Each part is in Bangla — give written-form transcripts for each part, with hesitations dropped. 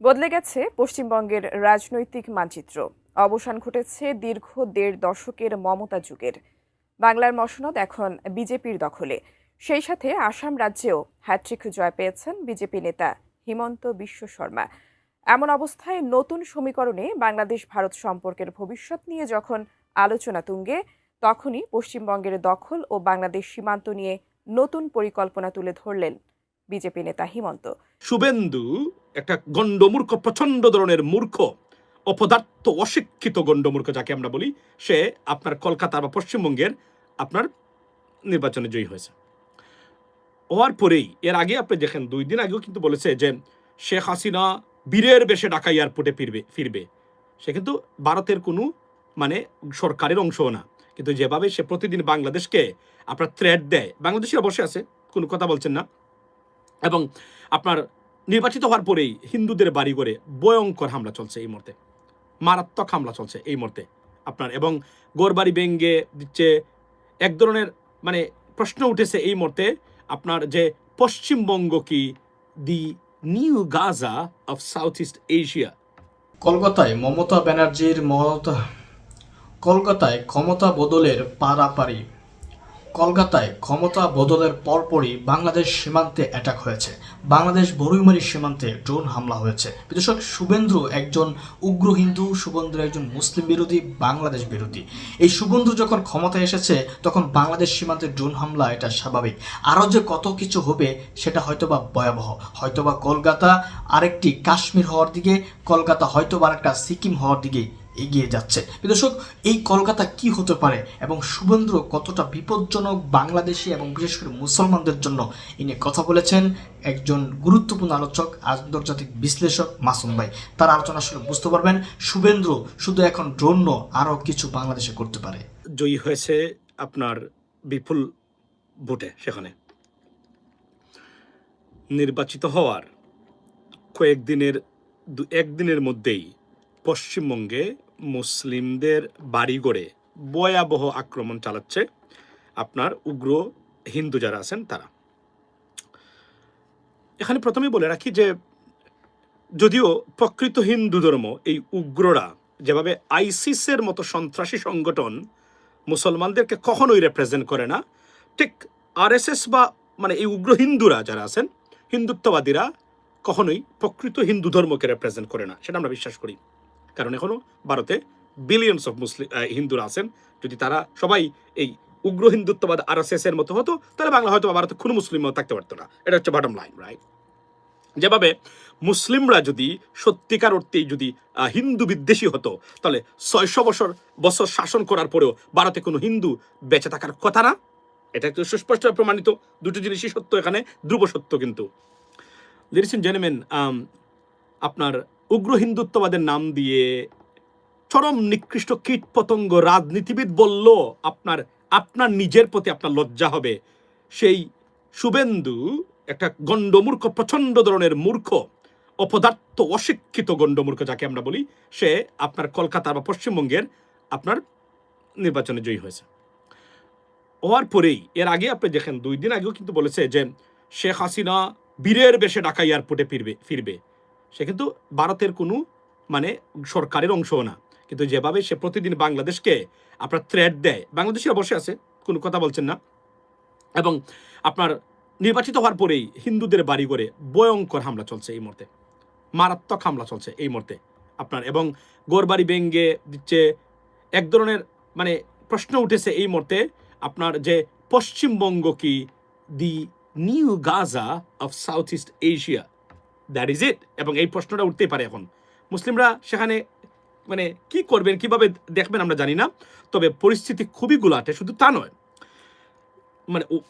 বদলে গেছে পশ্চিমবঙ্গের রাজনৈতিক মানচিত্র। অবসান ঘটেছে দীর্ঘ ১.৫ দশকের মমতা যুগের। বাংলার মসনদ এখন বিজেপির দখলে। সেই সাথে আসাম রাজ্যেও হ্যাট্রিক জয় পেয়েছেন বিজেপি নেতা হিমন্ত বিশ্ব শর্মা। এমন অবস্থায় নতুন সমীকরণে বাংলাদেশ ভারত সম্পর্কের ভবিষ্যৎ নিয়ে যখন আলোচনা তুঙ্গে, তখনই পশ্চিমবঙ্গের দখল ও বাংলাদেশ সীমান্ত নিয়ে নতুন পরিকল্পনা তুলে ধরলেন বিজেপি নেতা হিমন্ত। শুভেন্দু একটা গণ্ডমূর্খ, প্রচন্ড ধরনের মূর্খ, অপদার্থ, অশিক্ষিত গণ্ডমূর্খ যাকে আমরা বলি, সে আপনার কলকাতা বা পশ্চিমবঙ্গের আপনার নির্বাচনে জয়ী হয়েছে। হওয়ার পরেই এর আগে আপনি দেখেন 2 দিন আগেও কিন্তু বলেছে যে শেখ হাসিনা বীরের বেশে ঢাকা এয়ারপোর্টে ফিরবে। সে কিন্তু ভারতের কোনো সরকারের অংশও না, কিন্তু যেভাবে সে প্রতিদিন বাংলাদেশকে আপনার থ্রেট দেয়, বাংলাদেশিরা বসে আছে, কোনো কথা বলছেন না, এবং আপনার নির্বাচিত হওয়ার পরেই হিন্দুদের বাড়ি করে ভয়ঙ্কর হামলা চলছে এই মুহূর্তে, মারাত্মক হামলা চলছে এই মুহূর্তে আপনার, এবং গোরবাড়ি ভেঙ্গে দিচ্ছে। এক ধরনের প্রশ্ন উঠেছে এই মুহূর্তে আপনার যে পশ্চিমবঙ্গ কি দি new Gaza of south east Asia. কলকাতায় ক্ষমতা বদলের পারাপারি। কলকাতায় ক্ষমতা বদলের পরপরই বাংলাদেশ সীমান্তে অ্যাটাক হয়েছে। বাংলাদেশ বরুইমারি সীমান্তে ড্রোন হামলা হয়েছে। বিশেষক শুভেন্দু একজন উগ্র হিন্দু, শুভেন্দু একজন মুসলিম বিরোধী, বাংলাদেশ বিরোধী। এই শুভেন্দু যখন ক্ষমতায় এসেছে তখন বাংলাদেশ সীমান্তে ড্রোন হামলা এটা স্বাভাবিক। আরও যে কত কিছু হবে সেটা হয়তোবা ভয়াবহ। হয়তোবা কলকাতা আরেকটি কাশ্মীর হওয়ার দিকে, কলকাতা হয়তোবা আরেকটা সিকিম হওয়ার দিকে এগিয়ে যাচ্ছে। দর্শক, এই কলকাতা কি হতে পারে এবং শুভেন্দু কতটা বিপজ্জনক বাংলাদেশি এবং বিশেষ করে মুসলমানদের জন্য, এ নিয়ে কথা বলেছেন একজন গুরুত্বপূর্ণ আলোচক, আন্তর্জাতিক বিশ্লেষক মাসুম ভাই। তার আলোচনা শুনে বুঝতে পারবেন শুভেন্দু শুধু এখন ড্রোন নয়, আরও কিছু বাংলাদেশে করতে পারে। জয়ী হয়েছে আপনার বিপুল ভোটে। সেখানে নির্বাচিত হওয়ার একদিনের মধ্যেই পশ্চিমবঙ্গে মুসলিমদের বাড়িঘরে ভয়াবহ আক্রমণ চালাচ্ছে আপনার উগ্র হিন্দু যারা আছেন তারা। এখানে প্রথমেই বলে রাখি যে যদিও প্রকৃত হিন্দু ধর্ম, এই উগ্ররা যেভাবে আইসিসের মতো সন্ত্রাসী সংগঠন মুসলমানদেরকে কখনোই রেপ্রেজেন্ট করে না, ঠিক আরএসএস বা এই উগ্র হিন্দুরা যারা আছেন, হিন্দুত্ববাদীরা কখনোই প্রকৃত হিন্দু ধর্মকে রেপ্রেজেন্ট করে না, সেটা আমরা বিশ্বাস করি। কারণ এখনো ভারতে বিলিয়নস অফ মুসলিম হিন্দুরা আছেন। যদি তারা সবাই এই উগ্র হিন্দুত্ববাদ আরএসএস এর মতো হতো, তাহলে বাংলা হয়তো ভারতে কোনো মুসলিমও থাকতে পারতো না। এটা হচ্ছে বটম লাইন, রাইট? যেভাবে মুসলিমরা যদি সত্যিকার অর্থেই যদি হিন্দু বিদ্বেষী হতো, তাহলে 600 বছর শাসন করার পরেও ভারতে কোনো হিন্দু বেঁচে থাকার কথা না। এটা একটু সুস্পষ্ট প্রমাণিত। দুটো জিনিসই সত্য, এখানে ধ্রুব সত্য। কিন্তু লিডিস এন্ড জেন্টলম্যান, আপনার উগ্র হিন্দুত্ববাদের নাম দিয়ে চরম নিকৃষ্ট কীট পতঙ্গ রাজনীতিবিদ বলল আপনার নিজের প্রতি আপনার লজ্জা হবে। সেই শুভেন্দু একটা গণ্ডমূর্খ, প্রচন্ড ধরনের মূর্খ, অপদার্থ, অশিক্ষিত গণ্ডমূর্খ যাকে আমরা বলি, সে আপনার কলকাতা বা পশ্চিমবঙ্গের আপনার নির্বাচনে জয়ী হয়েছে। হওয়ার পরেই এর আগে আপনি দেখেন 2 দিন আগেও কিন্তু বলেছে যে শেখ হাসিনা বীরের বেশে ঢাকা এয়ারপোর্টে ফিরবে। সে কিন্তু ভারতের কোনো সরকারের অংশও না, কিন্তু যেভাবে সে প্রতিদিন বাংলাদেশকে আপনার থ্রেট দেয়, বাংলাদেশিরা বসে আছে, কোনো কথা বলছেন না, এবং আপনার নির্বাচিত হওয়ার পরেই হিন্দুদের বাড়ি করে ভয়ঙ্কর হামলা চলছে এই মুহূর্তে, মারাত্মক হামলা চলছে এই মুহূর্তে আপনার, এবং গোরবাড়ি ভেঙ্গে দিচ্ছে। এক ধরনের প্রশ্ন উঠেছে এই মুহূর্তে আপনার যে পশ্চিমবঙ্গ কি দি new Gaza of south east Asia, that is it. এবং এই প্রশ্নটা উঠতেই পারে এখন। মুসলিমরা সেখানে কি করবেন, কিভাবে দেখবেন আমরা জানি না, তবে পরিস্থিতি খুবই গুলাটে। শুধু তা নয়,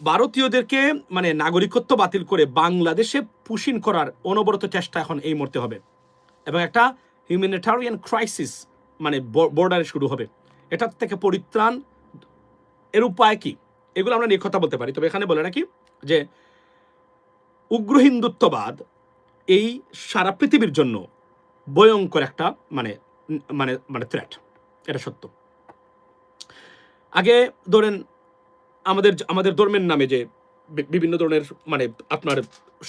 ভারতীয়দেরকে নাগরিকত্ব বাতিল করে বাংলাদেশে পুশিং করার অনবরত চেষ্টা এখন এই মুহূর্তে হবে, এবং একটা হিউম্যানিটারিয়ান ক্রাইসিস বর্ডারে শুরু হবে। এটার থেকে পরিত্রাণ এর উপায় কি, এগুলো আমরা নিয়ে কথা বলতে পারি। তবে এখানে বলে রাখি যে উগ্র হিন্দুত্ববাদ এই সারা পৃথিবীর জন্য ভয়ঙ্কর একটা থ্রেট, এটা সত্য। আগে ধরেন আমাদের ধর্মের নামে যে বিভিন্ন ধরনের আপনার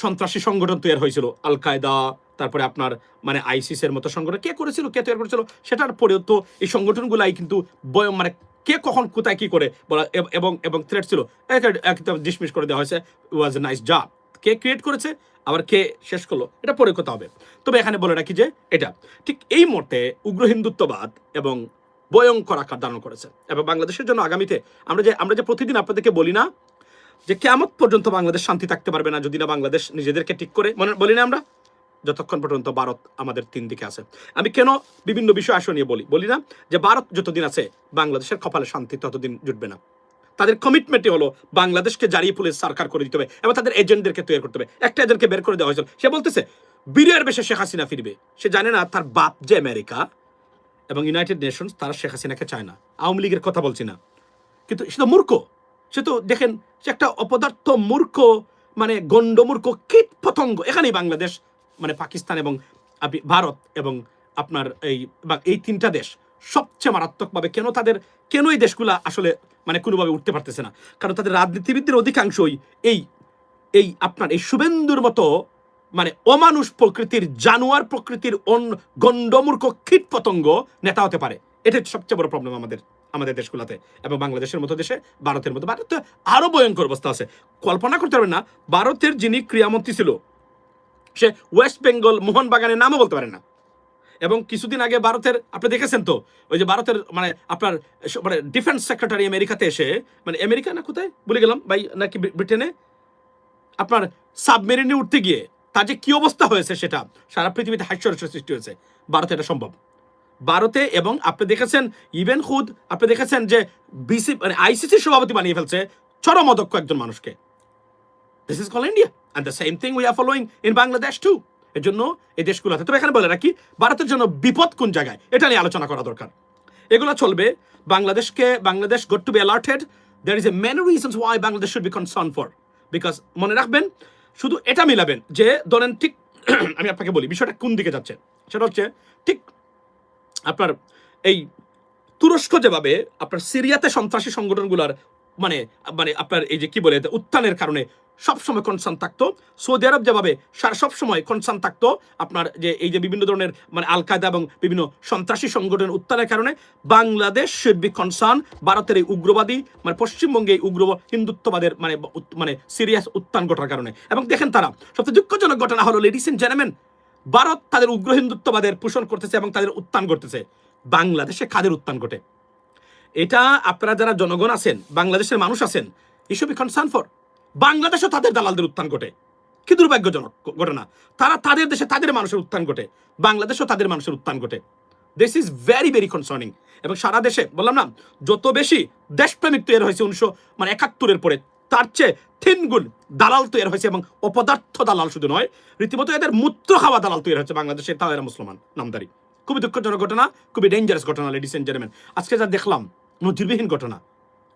সন্ত্রাসী সংগঠন তৈরি হয়েছিল, আল কায়দা, তারপরে আপনার মানে আইসিসের মতো সংগঠন কে করেছিল, কে তৈরি করেছিল, সেটার পরেও তো এই সংগঠনগুলাই কিন্তু মানে কে কখন কোথায় কি করে বলা এবং থ্রেট ছিল একদম ডিসমিস করে দেওয়া হয়েছে। Was a nice job. কে ক্রিয়েট করেছে আবার কে শেষ করলো এটা পরে কথা হবে। তবে এখানে বলে রাখি যে এটা ঠিক এই মুহূর্তে উগ্র হিন্দুত্ববাদ এবং ভয়ঙ্কর আকার ধারণ করেছে এবং বাংলাদেশের জন্য আগামীতে আমরা যে প্রতিদিন আপনাদেরকে বলি না যে কিয়ামত পর্যন্ত বাংলাদেশ শান্তি থাকতে পারবে না যদি না বাংলাদেশ নিজেদেরকে ঠিক করে, বলি না আমরা, যতক্ষণ পর্যন্ত ভারত আমাদের তিন দিকে আছে। আমি কেন বিভিন্ন বিষয় আসন নিয়ে বলি না যে ভারত যতদিন আছে বাংলাদেশের কপালে শান্তি ততদিন জুটবে না। তাদের কমিটমেন্টই হলো বাংলাদেশকে জারিয়ে পুলিশ সরকার করে দিতে হবে এবং তাদের এজেন্টদেরকে তৈরি করতে হবে। একটা এজেন্টকে বের করে দেওয়া হয়েছিল, সে বলতেছে বীরের বেশে শেখ হাসিনা ফিরবে। সে জানে না তার বাপ যে আমেরিকা এবং ইউনাইটেড নেশনস তারা শেখ হাসিনাকে চায় না। আওয়ামী লীগের কথা বলছি না, কিন্তু সে তো মূর্খ। সে তো দেখেন সে একটা অপদার্থ মূর্খ, মানে গণ্ডমূর্খ কীট পতঙ্গ। এখানেই বাংলাদেশ মানে পাকিস্তান এবং ভারত এবং আপনার এই তিনটা দেশ সবচেয়ে মারাত্মকভাবে কেন এই দেশগুলা আসলে মানে কোনোভাবে উঠতে পারতেছে না, কারণ তাদের রাজনীতিবিদদের অধিকাংশই এই আপনার এই শুভেন্দুর মতো মানে অমানুষ প্রকৃতির, জানোয়ার প্রকৃতির গণ্ডমূর্খ কীট পতঙ্গ নেতা হতে পারে। এটা সবচেয়ে বড় প্রবলেম আমাদের দেশগুলোতে এবং বাংলাদেশের মতো দেশে, ভারতের মতো। ভারতে আরো ভয়ঙ্কর অবস্থা আছে, কল্পনা করতে পারবেন না। ভারতের যিনি ক্রীড়ামন্ত্রী ছিল সে ওয়েস্ট বেঙ্গল মোহনবাগানের নামও বলতে পারেন না। এবং কিছুদিন আগে ভারতের আপনি দেখেছেন তো ওই যে ভারতের মানে আপনার মানে ডিফেন্স সেক্রেটারি আমেরিকাতে এসে, মানে আমেরিকা না কোথায় ভুলে গেলাম ভাই, নাকি ব্রিটেনে, আপনার সাবমেরিনে উঠতে গিয়ে তার যে কি অবস্থা হয়েছে সেটা সারা পৃথিবীতে হাস্যরস সৃষ্টি হয়েছে। ভারতে এটা সম্ভব। ভারতে এবং আপনি দেখেছেন ইভেন খুদ আপনি দেখেছেন যে মানে আইসিসির সভাপতি বানিয়ে ফেলছে চরম অদক্ষ একজন মানুষকে। This is call India and the same thing we are following in Bangladesh too. এর জন্য এই দেশগুলোতে, তবে এখানে বলে রাখি ভারতের জন্য বিপদ কোন জায়গায় এটা নিয়ে আলোচনা করা দরকার। এগুলো চলবে। Bangladesh got to be alerted. There is a many reasons why Bangladesh should be concern for, because মনে রাখবেন শুধু এটা মিলাবেন যে ধরেন ঠিক আমি আপনাকে বলি বিষয়টা কোন দিকে যাচ্ছে। সেটা হচ্ছে ঠিক আপনার এই তুরস্ক যেভাবে আপনার সিরিয়াতে সন্ত্রাসী সংগঠনগুলোর মানে মানে আপনার এই যে কি বলে উত্থানের কারণে সবসময় কনসার্ন থাকতো, সৌদি আরব যেভাবে সবসময় কনসার্ন থাকতো আপনার যে এই যে বিভিন্ন ধরনের মানে আল কায়দা এবং বিভিন্ন সন্ত্রাসী সংগঠনের উত্থানের কারণে বাংলাদেশ শুড বি কনসার্ন ভারতের এই উগ্রবাদী মানে পশ্চিমবঙ্গে উগ্র হিন্দুত্ববাদের মানে সিরিয়াস উত্থান ঘটার কারণে। এবং দেখেন তারা সবচেয়ে দুঃখজনক ঘটনা হলো লেডিস এন্ড জেন্টলম্যান, ভারত তাদের উগ্র হিন্দুত্ববাদের পোষণ করতেছে এবং তাদের উত্থান ঘটতেছে। বাংলাদেশে কাদের উত্থান ঘটে এটা আপনারা যারা জনগণ আছেন, বাংলাদেশের মানুষ আছেন, you should be concern for. বাংলাদেশও তাদের দালালদের উত্থান ঘটে, কি দুর্ভাগ্যজনক ঘটনা। তারা তাদের দেশে তাদের মানুষের উত্থান ঘটে, বাংলাদেশও তাদের মানুষের উত্থান ঘটে। This is very very concerning. এবং সারা দেশে বললাম না যত বেশি দেশপ্রেমিক তৈরি হয়েছে 1971 পরে তার চেয়ে 3 গুণ দালাল তৈরি হয়েছে এবং অপদার্থ দালাল শুধু নয়, রীতিমতো এদের মূত্র খাওয়া দালাল তৈরি হয়েছে বাংলাদেশে, তাও এরা মুসলমান নামদারি। খুবই দুঃখজনক ঘটনা, খুবই ডেঞ্জারাস ঘটনা লেডিস এন্ড জেন্টলম্যান, আজকে যা দেখলাম নজিরবিহীন ঘটনা।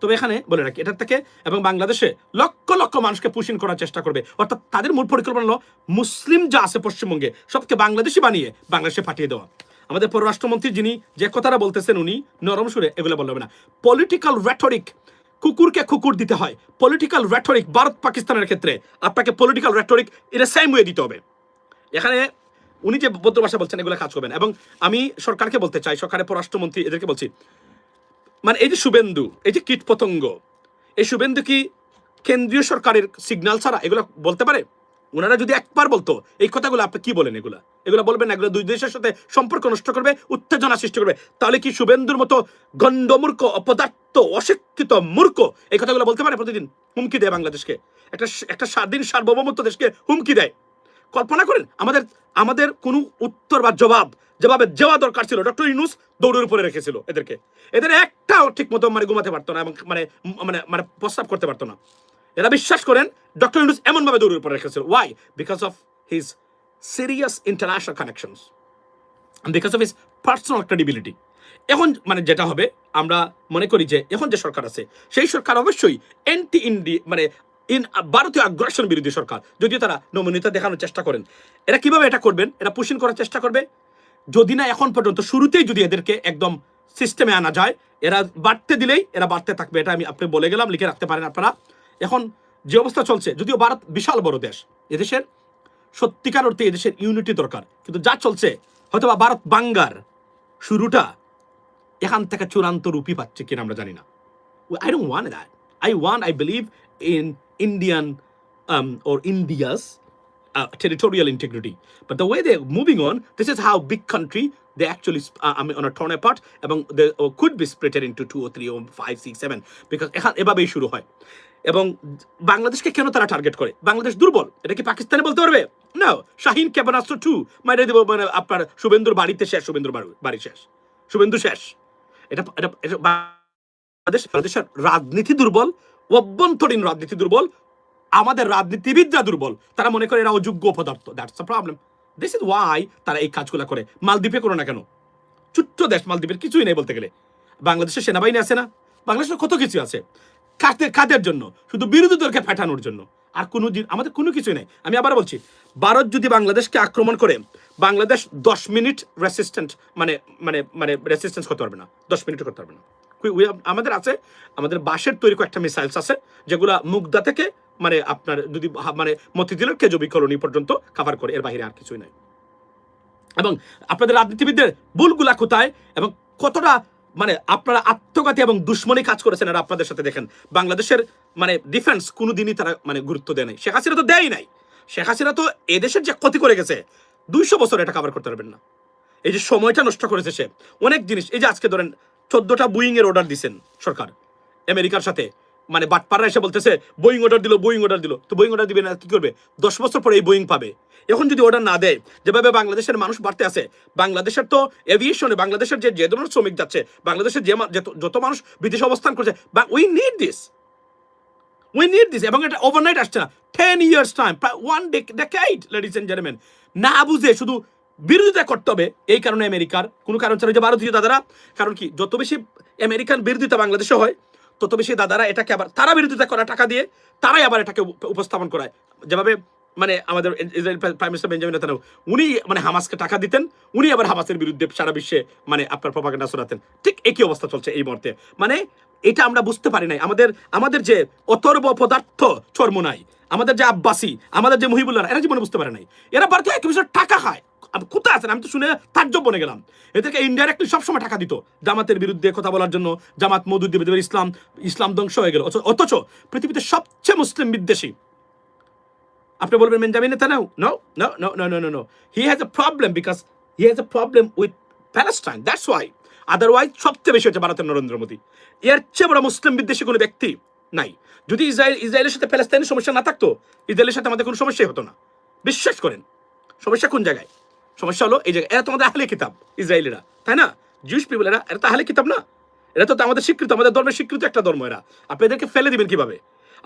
তবে এখানে বলে রাখি এটার থেকে এবং বাংলাদেশে লক্ষ লক্ষ মানুষকে পুষিন করার চেষ্টা করবে, অর্থাৎ তাদের মূল পরিকল্পনা হলো মুসলিম যা আছে পশ্চিমবঙ্গে সবকে বাংলাদেশি বানিয়ে বাংলাদেশে পাঠিয়ে দেওয়া। আমাদের পররাষ্ট্রমন্ত্রী যিনি যে কথাটা বলতেছেন উনি নরম সুরে এগুলো বলবেন না। পলিটিক্যাল রেটরিক, কুকুরকে কুকুর দিতে হয়। পলিটিক্যাল রেটরিক ভারত পাকিস্তানের ক্ষেত্রে আপনাকে পলিটিক্যাল রেটরিক এটা সেম ওয়ে দিতে হবে। এখানে উনি যে ভদ্র ভাষা বলছেন এগুলো কাজ করবেন। এবং আমি সরকারকে বলতে চাই, সরকারের পররাষ্ট্রমন্ত্রী এদেরকে বলছি, মানে এই যে শুভেন্দু, এই যে কীট পতঙ্গ, এই শুভেন্দু কি কেন্দ্রীয় সরকারের সিগন্যাল ছাড়া এগুলো বলতে পারে? ওনারা যদি একবার বলতো এই কথাগুলো, আপনি কি বলেন এগুলো বলবেন না, এগুলো দুই দেশের সাথে সম্পর্ক নষ্ট করবে, উত্তেজনা সৃষ্টি করবে। তাহলে কি শুভেন্দুর মতো গণ্ডমূর্খ, অপদার্থ, অশিক্ষিত মূর্খ এই কথাগুলো বলতে পারে? প্রতিদিন হুমকি দেয় বাংলাদেশকে, একটা স্বাধীন সার্বভৌমত্ব দেশকে হুমকি দেয়। কল্পনা করেন আমাদের কোনো উত্তর বা জবাব যেভাবে দেওয়া দরকার ছিল, ডক্টর ইউনূস দৌড়ের উপরে রেখেছিল এদের একটাও ঠিক মতো মানে ঘুমাতে পারতো না এবং মানে প্রস্তাব করতে পারতো না। এরা বিশ্বাস করেন ডক্টর ইউনূস এমনভাবে দৌড়ের উপরে রেখেছিল। Why? Because of his serious international connections, because of his personal credibility. এখন মানে যেটা হবে, আমরা মনে করি যে এখন যে সরকার আছে সেই সরকার অবশ্যই অ্যান্টি ইন্ডিয়া মানে ভারতীয় আগ্রাসন বিরোধী সরকার, যদিও তারা নমনীয়তা দেখানোর চেষ্টা করেন। এরা কিভাবে এটা করবেন? এরা পুশিং করার চেষ্টা করবে, যদি না এখন পর্যন্ত শুরুতেই যদি এদেরকে একদম সিস্টেমে আনা যায়, এরা বাড়তে দিলেই এরা বাড়তে থাকবে। এটা আমি আপনি বলে গেলাম, লিখে রাখতে পারেন আপনারা। এখন যে অবস্থা চলছে, যদিও ভারত বিশাল বড় দেশ, এদেশের সত্যিকার অর্থে এদেশের ইউনিটি দরকার। কিন্তু যা চলছে হয়তো বা ভারত বাঙ্গার শুরুটা এখান থেকে চূড়ান্ত রূপই পাচ্ছে কিনা আমরা জানি না। I don't want that. I believe in Indian or India's territorial integrity. But the way they're moving on, this is how big country they actually on a torn apart এবং they could be splitted into 2 or 3 or 5, 6, 7 because এভাবেই শুরু হয়। এবং বাংলাদেশকে কেন তারা টার্গেট করে? বাংলাদেশ দুর্বল, এটা কি পাকিস্তানে বলতে পারবে? না, শাহিন ক্ষেপণাস্ত্র 2 মাইরে দেব, মানে আপনার শুভেন্দুর বাড়িতে শেষ, শুভেন্দুর বাড়ি শেষ, শুভেন্দু শেষ। এটা বাংলাদেশের রাজনীতি দুর্বল, অভ্যন্তরীণ রাজনীতি দুর্বল, আমাদের রাজনীতিবিদরা দুর্বল। তারা মনে করে এরা অযোগ্য পদার্থ। That's the problem. This is Y তারা এই কাজগুলো করে। মালদ্বীপে করো না কেন? ছোট্ট দেশ মালদ্বীপের কিছুই নেই বলতে গেলে। বাংলাদেশের সেনাবাহিনী আছে না? বাংলাদেশের কত কিছু আছে। কাদের জন্য? শুধু বিরোধী দলকে ফাটানোর জন্য। আর আমাদের কোনো কিছুই নেই। আমি আবার বলছি, ভারত যদি বাংলাদেশকে আক্রমণ করে, বাংলাদেশ 10 মিনিট রেসিস্ট্যান্ট মানে রেসিস্ট্যান্স করতে পারবে না। 10 মিনিট করতে পারবে না। আমাদের আছে, আমাদের বাঁশের তৈরি কয়েকটা মিসাইলস আছে যেগুলা মুগদা থেকে মানে আপনার যদি মানে মতিঝিলের কেজবি কলোনি পর্যন্ত কভার করে, এর বাইরে আর কিছুই নাই। এবং আপনাদের রাজনীতিবিদদের ভুলগুলা কোথায় এবং কতটা মানে আপনারা আত্মঘাতী এবং দুশ্মনী কাজ করেছেন, আর আপনাদের সাথে দেখেন বাংলাদেশের মানে ডিফেন্স কোনোদিনই তারা মানে গুরুত্ব দেয় নাই। শেখ হাসিনা তো দেয়ই নাই। শেখ হাসিনা তো এদেশের যে ক্ষতি করে গেছে 200 বছর এটা কভার করতে পারবেন না। এই যে সময়টা নষ্ট করেছে সে অনেক জিনিস। এই যে আজকে ধরেন 14টা বুইং এর অর্ডার দিচ্ছেন সরকার আমেরিকার সাথে, মানে বাটপাড়া এসে বলতেছে বোয়িং অর্ডার দিল, বোয়িং অর্ডার দিল। তো বোয়িং অর্ডার দিবে না, কি করবে? 10 বছর পরে এই বোয়িং পাবে। এখন যদি অর্ডার না দেয়, যেভাবে বাংলাদেশের মানুষ বাড়তে আছে, বাংলাদেশের তো এভিয়েশনে বাংলাদেশের যে ধরনের শ্রমিক যাচ্ছে, বাংলাদেশের যত মানুষ বিদেশে অবস্থান করছে, উই নিড দিস। এবং এটা ওভারনাইট আসছে না। 10 years টাইম, প্রায় 1 decade, লেডিস এন্ড জেন্টলম্যান। না বুঝে শুধু বিরোধিতা করতে হবে, এই কারণে আমেরিকার কোনো কারণ ছাড়া যে ভারতীয় দাদারা, কারণ কি যত বেশি আমেরিকান বিরোধিতা বাংলাদেশে হয়, তত বেশি দাদারা এটাকে আবার তারা বিরোধিতা করা টাকা দিয়ে তারাই আবার এটাকে উপস্থাপন করায়। যেভাবে মানে আমাদের Israel prime minister Benjamin Netanyahu, উনি মানে হামাসকে টাকা দিতেন, উনি আবার হামাসের বিরুদ্ধে সারা বিশ্বে মানে আপনার প্রপাগান্ডা ছড়াতেন। ঠিক একই অবস্থা চলছে এই মুহূর্তে। মানে এটা আমরা বুঝতে পারি নাই। আমাদের যে অথর্ব পদার্থ চর্মনাই, আমাদের যে আব্বাসী, আমাদের যে মুহিবুল্লাহ, এরা জীবনে বুঝতে পারে নাই। এরা ভারতীয় কমিশনের টাকা খায়। কোথায় আছেন? আমি তো শুনে তাজ্জব বনে গেলাম। এদেরকে ইনডাইরেক্টলি সবসময় টাকা দিত জামাতের বিরুদ্ধে কথা বলার জন্য। জামাত মওদুদ দেবের ইসলাম ধ্বংস হয়ে গেল। অথচ পৃথিবীতে সবচেয়ে মুসলিম বিদ্বেষী আপনি বলবেন Benjamin Netanyahu? No no no no no no no he has a problem because he has a problem with Palestine. That's why. Otherwise সবচেয়ে বেশি হচ্ছে ভারতের নরেন্দ্র মোদী। এর চেয়ে বড় মুসলিম বিদ্বেষী কোনো ব্যক্তি নাই। যদি ইসরায়েলের সাথে প্যালেস্টাইনের সমস্যা না থাকতো, ইসরায়েলের সাথে আমাদের কোনো সমস্যাই হতো না। বিশ্বাস করেন। সমস্যা কোন জায়গায়? সমস্যা হলো এই জায়গায়, এরা তোমাদের আহলে কিতাব ইসরায়েলিরা, তাই না? জুইশ পিপল, এরা তো আহলে কিতাব না? এরা তো আমাদের স্বীকৃত, আমাদের ধর্মের স্বীকৃত একটা ধর্ম। এরা আপনি এদেরকে ফেলে দিবেন কিভাবে?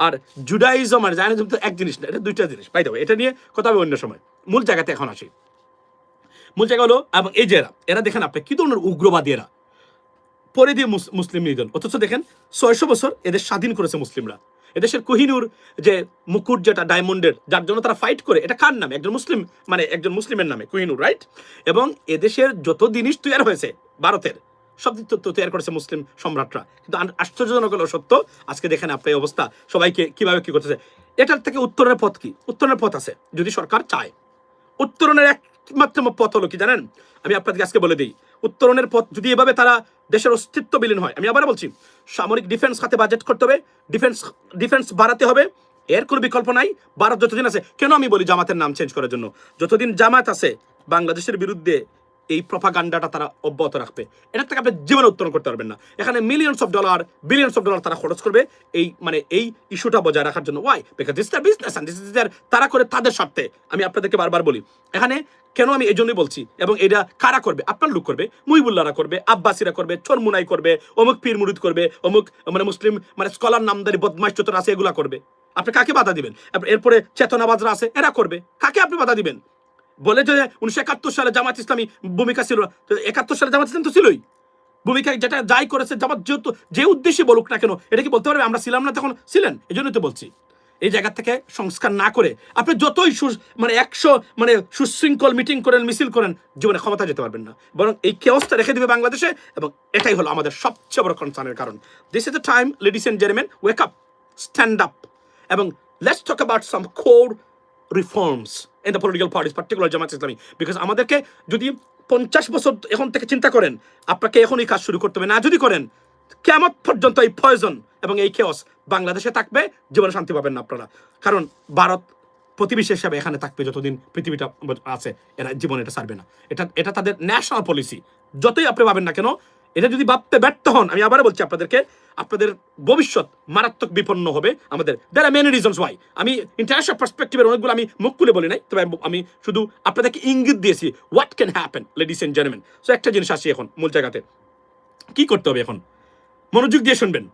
আর জুডাইজম আর জায়নিজম তো এক জিনিস না, এটা দুইটা জিনিস। পাই দেবো, এটা নিয়ে কথা হবে অন্য সময়। মূল জায়গাতে এখন আসি। মূল জায়গা হলো, এবং এই যে এরা দেখেন আপনি কি ধরনের উগ্রবাদী এরা, পরে দিয়ে মুসলিম নিধন। অথচ দেখেন 600 বছর এদের স্বাধীন করেছে মুসলিমরা। এদেশের কোহিনুর যে মুকুট, যেটা ডায়মন্ডের, যার জন্য তারা ফাইট করে, এটা কার নামে? একজন মুসলিম, মানে একজন মুসলিমের নামে কোহিনুর, রাইট? এবং এদেশের যত জিনিস তৈরি হয়েছে ভারতের, সব তৈরি করেছে মুসলিম সম্রাটরা। কিন্তু আশ্চর্যজনক হলো সত্য, আজকে দেখেন আপনার অবস্থা, সবাইকে কিভাবে কি করতেছে। এটার থেকে উত্তরণের পথ কি? উত্তরণের পথ আছে যদি সরকার চায়। উত্তরণের একমাত্র পথ হলো কি জানেন? আমি আপনাদেরকে আজকে বলে দিই। উত্তরণের পথ যদি এভাবে তারা দেশের অস্তিত্ব বিলীন হয়, আমি আবার বলছি, সামরিক ডিফেন্স খাতে বাজেট করতে হবে, ডিফেন্স বাড়াতে হবে, এর কোনো বিকল্প নাই। ভারত যতদিন আছে, কেন আমি বলি জামাতের নাম চেঞ্জ করার জন্য, যতদিন জামাত আছে বাংলাদেশের বিরুদ্ধে এই প্রপাগান্ডাটা তারা অব্যাহত রাখবে। এটার থেকে আপনি জীবনে উত্তরণ করতে পারবেন না। এখানে millions of dollar, billions of dollar তারা খরচ করবে এই মানে এই ইস্যুটা বজায় রাখার জন্য। Why? Because this is the business and this is there, তারা করে তাদের স্বার্থে। আমি আপনাদেরকে বারবার বলি, এখানে কেন আমি এই জন্যই বলছি, এবং এটা কারা করবে? আপনার লোক করবে, মুহিবুল্লাহরা করবে, আব্বাসীরা করবে, চরমুনাই করবে, অমুক পীর মুরিদ করবে, অমুক মানে মুসলিম মানে স্কলার নামদারি বদমাইশ চতর আছে, এগুলা করবে। আপনি কাকে বাধা দিবেন? এরপরে চেতনাবাজরা আছে, এরা করবে। কাকে আপনি বাধা দিবেন? বলে যে 1971 সালে জামাত ইসলামী ভূমিকা ছিল, 71 সালে জামাত ইসলাম তো ছিলই ভূমিকা, যেটা যাই করেছে জামাত, যেহেতু যে উদ্দেশ্যে বলুক না কেন, এটা কি বলতে পারবে আমরা ছিলাম না তখন? ছিলেন। এই জন্যই তো বলছি, এই জায়গা থেকে সংস্কার না করে আপনি যতই মানে 100 মানে সুশৃঙ্খল মিটিং করেন, মিছিল করেন, জীবনে ক্ষমতা যেতে পারবেন না। বরং এই কেওসটা রেখে দিবে বাংলাদেশে, এবং এটাই হলো আমাদের সবচেয়ে বড় কনসার্নের কারণ। This is the time, ladies and gentleman, wake up, stand up, এবং let's talk about some core reforms in the political parties, particularly Jamaat Islami, বিকজ আমাদেরকে যদি 50 বছর এখন থেকে চিন্তা করেন, আপনাকে এখন এই কাজ শুরু করতে হবে, না যদি করেন কিয়ামত পর্যন্ত এই পয়জন এবং এই কেওস বাংলাদেশে থাকবে, জীবনে শান্তি পাবেন না আপনারা। কারণ ভারত প্রতিবেশী হিসাবে এখানে থাকবে যতদিন পৃথিবীটা আছে, এরা জীবনে এটা ছাড়বে না। এটা তাদের ন্যাশনাল পলিসি। যতই আপনি ভাবেন না কেন, এটা যদি ভাবতে ব্যর্থ হন, আমি আবার বলছি আপনাদেরকে, আপনাদের ভবিষ্যৎ মারাত্মক বিপন্ন হবে। আমাদের দেয়ার আর মেনি রিজনস ওয়াই। আমি ইন্টারন্যাশনাল পার্সপেক্টিভের অনেকগুলো আমি মুখ খুলে বলি নাই, তবে আমি শুধু আপনাদেরকে ইঙ্গিত দিয়েছি what can happen ladies and gentleman. So একটা জিনিস আসি এখন মূল জায়গাতে, কি করতে হবে এখন, মনোযোগ দিয়ে শুনবেন।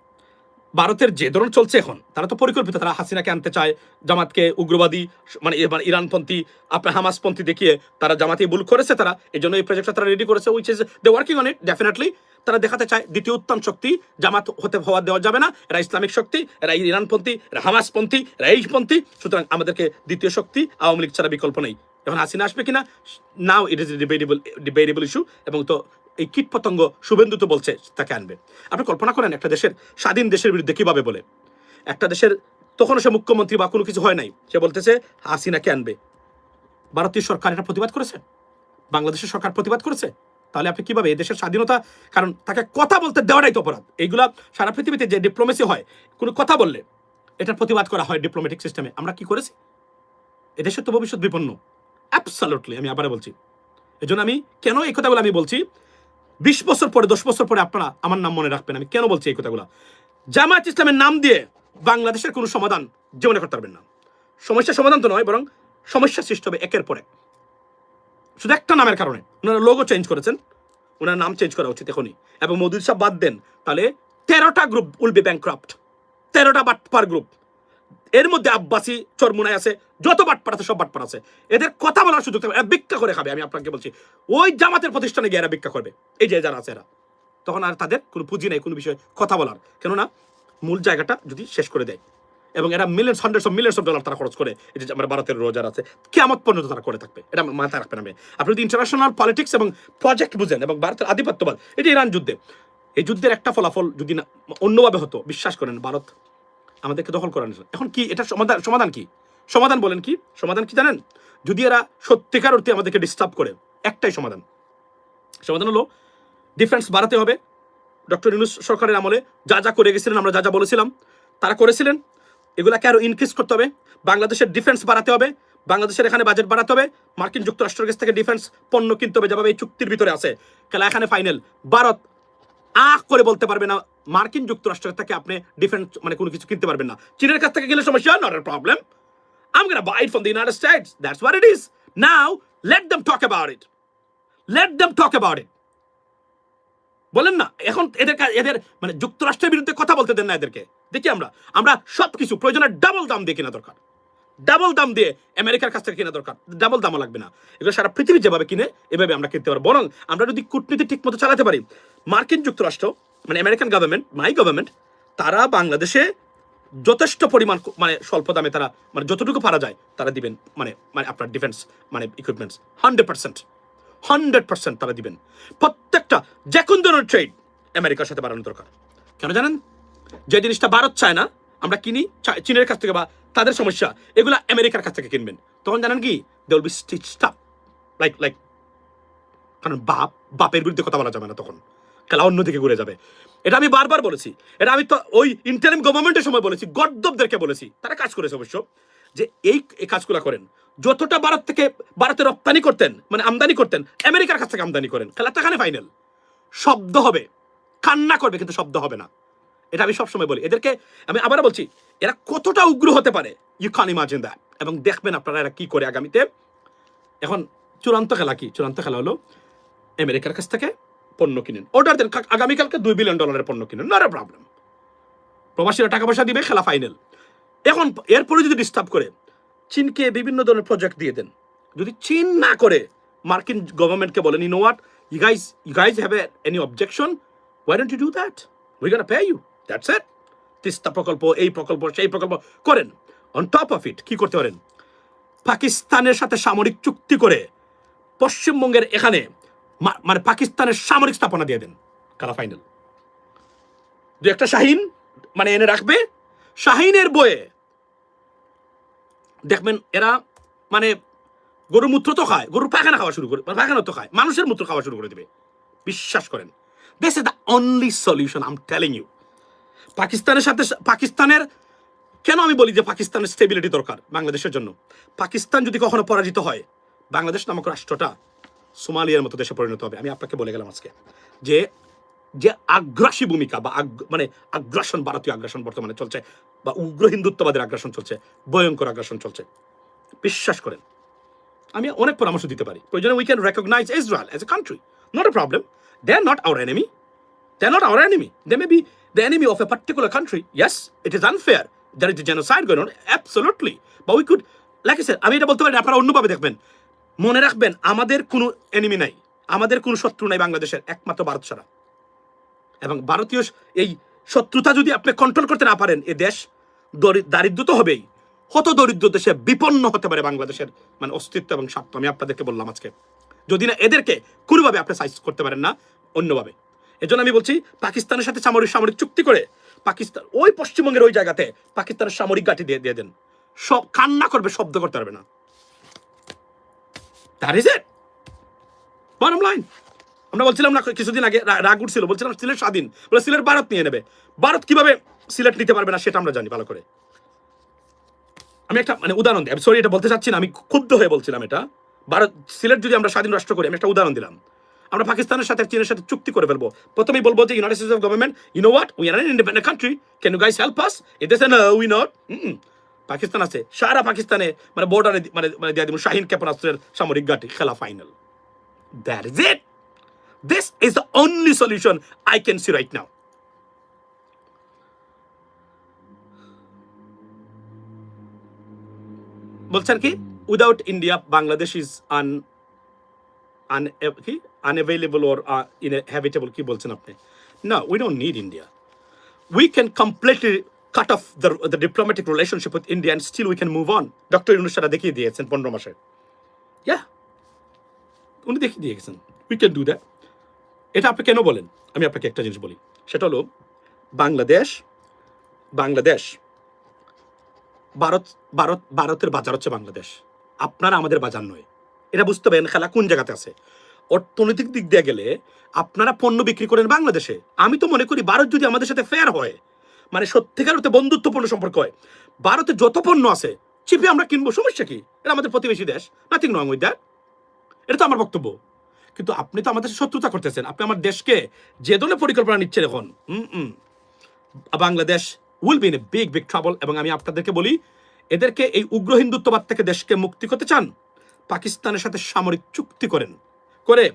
ভারতের যে ধরন চলছে এখন, তারা তো পরিকল্পিত, তারা হাসিনাকে আনতে চায়, জামাতকে উগ্রবাদী মানে ইরানপন্থী, আপনার হামাসপন্থী দেখিয়ে তারা জামাতে ভুল করেছে, তারা এই জন্য এই প্রজেক্টটা তারা রেডি করেছে, which is they working on it definitely. তারা দেখাতে চায় দ্বিতীয় উত্তম শক্তি জামাত হওয়া দেওয়া যাবে না, এরা ইসলামিক শক্তি, এরা ইরানপন্থী, এরা হামাসপন্থী, এরা এইপন্থী, সুতরাং আমাদেরকে দ্বিতীয় শক্তি আওয়ামী লীগ ছাড়া বিকল্প নেই। এখন হাসিনা আসবে কিনা, নাও ইট ইজ ডিবেটেবল ইস্যু, এবং তো এই কীট পতঙ্গ শুভেন্দু তো বলছে তাকে আনবে। আপনি কল্পনা করেন একটা দেশের স্বাধীন দেশের বিরুদ্ধে কিভাবে বলে, একটা দেশের তখনও সে মুখ্যমন্ত্রী বা কোনো কিছু হয় নাই, সে বলতেছে হাসিনাকে আনবে। ভারতীয় সরকার এটা প্রতিবাদ করেছে, বাংলাদেশের সরকার প্রতিবাদ করেছে, তাহলে আপনি কিভাবে এই দেশের স্বাধীনতা, কারণ তাকে কথা বলতে দেওয়াটাই তো অপরাধ। এইগুলা সারা পৃথিবীতে যে ডিপ্লোমেসি হয়, কোনো কথা বললে এটার প্রতিবাদ করা হয় ডিপ্লোম্যাটিক সিস্টেমে, আমরা কি করেছি? এদেশের তো ভবিষ্যৎ বিপন্ন অ্যাবসলিউটলি। আমি আবার বলছি, এই জন্য আমি কেন এই কথাগুলো আমি বলছি, 20 বছর পরে 10 বছর পরে আপনারা আমার নাম মনে রাখবেন আমি কেন বলছি এই কথাগুলো। জামায়াত ইসলামের নাম দিয়ে বাংলাদেশের কোনো সমাধান জীবনে করতে পারবেন না। সমস্যার সমাধান তো নয়, বরং সমস্যা সৃষ্টি হবে একের পর এক, শুধু একটা নামের কারণে। ওনারা লোগো চেঞ্জ করেছেন, ওনার নাম চেঞ্জ করা উচিত এখনই। এবং মওদুদ সাহেব বাদ দেন, তাহলে 13টা গ্রুপ উইল বি ব্যাংক্রাপ্ট, 13টা বাটপার গ্রুপ। এর মধ্যে আব্বাসি চরমুনায় আছে, যত বাটপার আছে সব বাটপার আছে, এদের কথা বলার সুযোগ থাকবে, এরা ভিক্ষা করে খাবে। আমি আপনাকে বলছি, ওই জামাতের প্রতিষ্ঠানে গিয়ে এরা ভিক্ষা করবে, এই যে যারা আছে এরা, তখন আর তাদের কোনো পুঁজি নেই কোনো বিষয়ে কথা বলার, কেননা মূল জায়গাটা যদি শেষ করে দেয়। এবং এরা মিলিয়ন্স হান্ড্রেডস অফ ডলার তারা খরচ করে, এই যে আমরা ভারতের রোজার আছে, কিয়ামত পর্যন্ত তারা করে থাকবে, এটা মাথায় রাখবেন। আপনি যদি ইন্টারন্যাশনাল পলিটিক্স এবং প্রজেক্ট বুঝেন, এবং ভারতের আধিপত্যবাদ, এটা ইরান যুদ্ধে, এই যুদ্ধের একটা ফলাফল যদি না অন্যভাবে হতো, বিশ্বাস করেন ভারত আমাদেরকে দখল করার। এখন কি এটা সমাধান কি? সমাধান বলেন কি? সমাধান কি জানেন? যদি এরা সত্যিকার অর্থে আমাদেরকে ডিস্টার্ব করে, একটাই সমাধান হলো ডিফেন্স বাড়াতে হবে। ডক্টর ইউনূস সরকারের আমলে যা যা করে গেছিলেন, আমরা যা যা বলেছিলাম তারা করেছিলেন, এগুলাকে আরো ইনক্রিজ করতে হবে। বাংলাদেশের ডিফেন্স বাড়াতে হবে, বাংলাদেশের এখানে বাজেট বাড়াতে হবে, মার্কিন যুক্তরাষ্ট্রের কাছ থেকে ডিফেন্স পণ্য কিনতে হবে, যেভাবে এই চুক্তির ভিতরে আছে। খেলা এখানে ফাইনাল, ভারত করে বলতে পারবে না মার্কিন যুক্তরাষ্ট্রের থেকে আপনি ডিফেন্স মানে কোনো কিছু কিনতে পারবেন না। চীনের কাছ থেকে গেলে সমস্যা, not a problem, I'm going to buy it from the United States. That's what it is. Now let them talk about it. Let them talk about it. বলেন না, এখন এদের মানে যুক্তরাষ্ট্রের বিরুদ্ধে কথা বলতে দেন না এদেরকে। দেখি আমরা সবকিছু প্রয়োজনে ডাবল দাম দিয়ে কেনা দরকার, ডাবল দাম দিয়ে আমেরিকার কাছ থেকে কেনা দরকার, ডাবল দামও লাগবে না। এগুলো সারা পৃথিবী যেভাবে কিনে এভাবে আমরা কিনতে পারবো। বরং আমরা যদি কূটনীতি ঠিক মতো চালাতে পারি, মার্কিন যুক্তরাষ্ট্র মানে আমেরিকান গভর্নমেন্ট, মাই গভর্নমেন্ট, তারা বাংলাদেশে যথেষ্ট পরিমাণ মানে স্বল্প দামে তারা মানে যতটুকু পারা যায় তারা দিবেন, মানে আপনার ডিফেন্স মানে ইকুইপমেন্টস 100% তারা দিবেন। প্রত্যেকটা যে কোন ধরনের ট্রেড আমেরিকার সাথে বাড়ানো দরকার। কেন জানেন? যে জিনিসটা ভারত চায় না আমরা কিনি চীনের কাছ থেকে বা তাদের সমস্যা, এগুলা আমেরিকার কাছ থেকে কিনবেন, তখন জানেন কি, they will be stop like কারণ বাপের বিরুদ্ধে কথা বলা যাবে না, তখন খেলা অন্যদিকে ঘুরে যাবে। এটা আমি বারবার বলেছি, এটা আমি তো ওই ইন্টারিম গভর্নমেন্টের সময় বলেছি, গর্দবদেরকে বলেছি, তারা কাজ করেছে অবশ্য, যে এই কাজগুলো করেন। যতটা ভারতে রপ্তানি করতেন মানে আমদানি করতেন, আমেরিকার কাছ থেকে আমদানি করেন, খেলাটা এখানে ফাইনাল। শব্দ হবে, কান্না করবে, কিন্তু শব্দ হবে না। এটা আমি সবসময় বলি এদেরকে। আমি আবার বলছি, এরা কতটা উগ্র হতে পারে, ইউ ক্যান ইমাজিন দ্যাট। এবং দেখবেন আপনারা এরা কি করে আগামীতে। এখন চূড়ান্ত খেলা কি? চূড়ান্ত খেলা হলো আমেরিকার কাছ থেকে পণ্য কিনেন, অর্ডার দেন, আগামীকালকে $2 বিলিয়ন পণ্য কিনেন, নট এ প্রবলেম। প্রবাসীরা টাকা পয়সা দিবে, খেলা ফাইনাল। এখন এরপরে যদি ডিস্টার্ব করে, চীনকে বিভিন্ন ধরনের প্রজেক্ট দিয়ে দেন। যদি চীন না করে, মার্কিন গভর্নমেন্টকে বলেন, you know what, you guys have any objection, why don't you do that, we gonna pay you, that's it. Teesta প্রকল্প, এই প্রকল্প, সেই প্রকল্প করেন। অন টপ অফ ইট কি করতে পারেন? পাকিস্তানের সাথে সামরিক চুক্তি করে পশ্চিমবঙ্গের এখানে মানে পাকিস্তানের সামরিক স্থাপনা দিয়ে দেন, খেলা ফাইনাল। দু একটা শাহিন মানে এনে রাখবে, শাহিনের বয়ে দেখবেন এরা মানে গরুর মূত্র তো খায়, গরুর পায়খানা খাওয়া শুরু করে, পায়খানা তো খায়, মানুষের মূত্র খাওয়া শুরু করে দেবে। বিশ্বাস করেন, this is the only solution, I am telling you. পাকিস্তানের সাথে পাকিস্তানের, কেন আমি বলি যে পাকিস্তানের স্টেবিলিটি দরকার বাংলাদেশের জন্য? পাকিস্তান যদি কখনো পরাজিত হয়, বাংলাদেশ নামক রাষ্ট্রটা সোমালিয়ার মতো দেশে পরিণত হবে। আমি আপনাকে বলে গেলাম আজকে যে যে আগ্রাসী ভূমিকা বা মানে আগ্রাসন, ভারতীয় আগ্রাসন বর্তমানে চলছে, বা উগ্র হিন্দুত্ববাদের আগ্রাসন চলছে, ভয়ঙ্কর আগ্রাসন চলছে। বিশ্বাস করেন, আমি অনেক পরামর্শ দিতে পারি। প্রয়োজনে we can recognise Israel as a country, not a problem. They are not our enemy, they are not our enemy, they may be the enemy of a particular country. Yes, it is unfair, there is a genocide going on, absolutely. বা we could, like I said, আমি এটা বলতে পারি, আপনারা অন্যভাবে দেখবেন। মনে রাখবেন, আমাদের কোনো এনিমি নাই, আমাদের কোনো শত্রু নাই বাংলাদেশের, একমাত্র ভারত ছাড়া। এবং ভারতীয় এই শত্রুতা যদি আপনি কন্ট্রোল করতে না পারেন, এ দেশ দারিদ্র তো হবেই, হত দরিদ্র দেশে বিপন্ন হতে পারে বাংলাদেশের মানে অস্তিত্ব এবং স্বার্থ। আমি আপনাদেরকে বললাম আজকে, যদি না এদেরকে কোনোভাবে আপনি সাইজ করতে পারেন না অন্যভাবে। এজন্য আমি বলছি, পাকিস্তানের সাথে সামরিক চুক্তি করে পাকিস্তান ওই পশ্চিমবঙ্গের ওই জায়গাতে পাকিস্তানের সামরিক ঘাঁটি দিয়ে দেন, সব কান্না করবে, শব্দ করতে পারবে না। That is it, bottom line. আমরা বলছিলাম না কিছুদিন আগে, রাগ উঠছিল, বলছিলাম সিলেট স্বাধীন, বলে সিলেট ভারত নিয়ে নেবে। ভারত কিভাবে সিলেট নিতে পারবে না সেটা আমরা জানি ভালো করে। আমি একটা মানে উদাহরণ দিই, আমি সরি এটা বলতে চাচ্ছি না, আমি ক্ষুব্ধ হয়ে বলছিলাম এটা। ভারত সিলেট যদি আমরা স্বাধীন রাষ্ট্র করি, আমি একটা উদাহরণ দিলাম, আমরা পাকিস্তানের সাথে চীনের সাথে চুক্তি করে ফেলবো, প্রথমেই বলবো যে United States of government, you know what, we are an independent country, can you guys help us? It is no, we not. Pakistan আছে, সারা পাকিস্তানে মানে বর্ডারে মানে দিয়ে দিব শাহিন ক্ষেপণাস্ত্রের সামরিক ঘাঁটি, খেলা final. That is it. This is the only solution I can see right now. বলছেন কি, without India Bangladesh is unavailable or inhabitable, কি বলছেন আপনি? No, we don't need India. We can completely cut off the diplomatic relationship with India and still we can move on. Doctor Yunus সারা দেখিয়ে দিয়েছেন 15 মাসে। Yeah, উনি দেখিয়ে দিয়ে গেছেন, we can do that. এটা আপনি কেন বলেন? আমি আপনাকে একটা জিনিস বলি, সেটা হলো বাংলাদেশ ভারতের বাজার হচ্ছে বাংলাদেশ, আপনারা আমাদের বাজার নয়। এটা বুঝতে পারেন খেলা কোন জায়গাতে আছে। অর্থনৈতিক দিক দিয়ে গেলে আপনারা পণ্য বিক্রি করেন বাংলাদেশে। আমি তো মনে করি ভারত যদি আমাদের সাথে ফেয়ার হয়, মানে সত্যিকার অর্থে বন্ধুত্বপূর্ণ সম্পর্ক হয়, ভারতে যত পণ্য আছে চিপে আমরা কিনবো, সমস্যা কি? এটা আমাদের প্রতিবেশী দেশ, নাথিং রং উইথ দ্যাট। এটা তো আমার বক্তব্য। কিন্তু আপনি তো আমাদের শত্রুতা করতেছেন, আপনি আমার দেশকে যে ধরনের পরিকল্পনা নিচ্ছেন এখন, Bangladesh will be in a big trouble. এবং আমি আপনাদেরকে বলি, এদেরকে এই উগ্র হিন্দুত্ববাদ থেকে দেশকে মুক্তি করতে চান, পাকিস্তানের সাথে সামরিক চুক্তি করে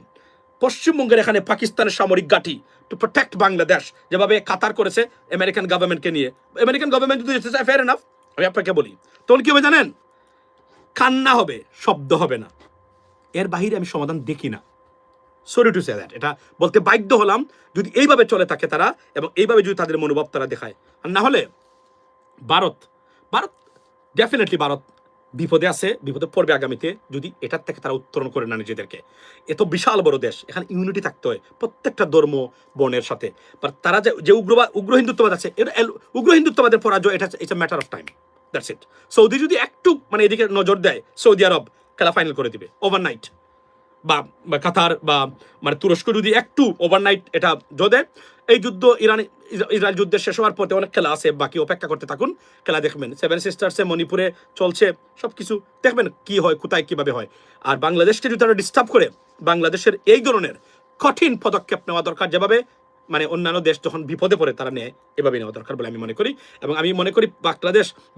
পশ্চিমবঙ্গের এখানে পাকিস্তানের সামরিক ঘাঁটি টু প্রোটেক্ট বাংলাদেশ, যেভাবে কাতার করেছে আমেরিকান গভর্নমেন্টকে নিয়ে। আমেরিকান গভর্নমেন্ট যদি ফেয়ার এনাফ, আমি আপনাকে বলি, তখন কি হবে জানেন? কান্না হবে, শব্দ হবে না। এর বাহিরে আমি সমাধান দেখি না। সরি টু সে দ্যাট, এটা বলতে বাধ্য হলাম। যদি এইভাবে চলে থাকে তারা, এবং এইভাবে যদি তাদের মনোভাব তারা দেখায়, আর না হলে ভারত ডেফিনেটলি বিপদে আছে, বিপদে পড়বে আগামীতে, যদি এটার থেকে তারা উত্তরণ করে না নিজেদেরকে। এত বিশাল বড় দেশ, এখানে ইউনিটি থাকতে হয় প্রত্যেকটা ধর্ম বর্ণের সাথে। বাট তারা যে উগ্র হিন্দুত্ববাদ আছে, এটা উগ্র হিন্দুত্ববাদের পরাজয়, এটা it's a matter of time, that's it. Saudi যদি একটু মানে এদিকে নজর দেয়, সৌদি আরব খেলা ফাইনাল করে দিবে ওভারনাইট, বা কাতার বা মানে তুরস্ক যদি একটু ওভারনাইট এটা যদি এই যুদ্ধ ইসরায়েল যুদ্ধের শেষ হওয়ার পথে অনেক খেলা আছে, বাকি অপেক্ষা করতে থাকুন, খেলা দেখবেন। সেভেন সিস্টার্সে মণিপুরে চলছে, সব কিছু দেখবেন কি হয়, কোথায় কিভাবে হয়। আর বাংলাদেশকে যদি তারা ডিস্টার্ব করে, বাংলাদেশের এই ধরনের কঠিন পদক্ষেপ নেওয়া দরকার, যেভাবে মানে অন্যান্য দেশ যখন বিপদে পড়ে তারা নেয়, এভাবে নেওয়া দরকার বলে আমি মনে করি। এবং আমি মনে করি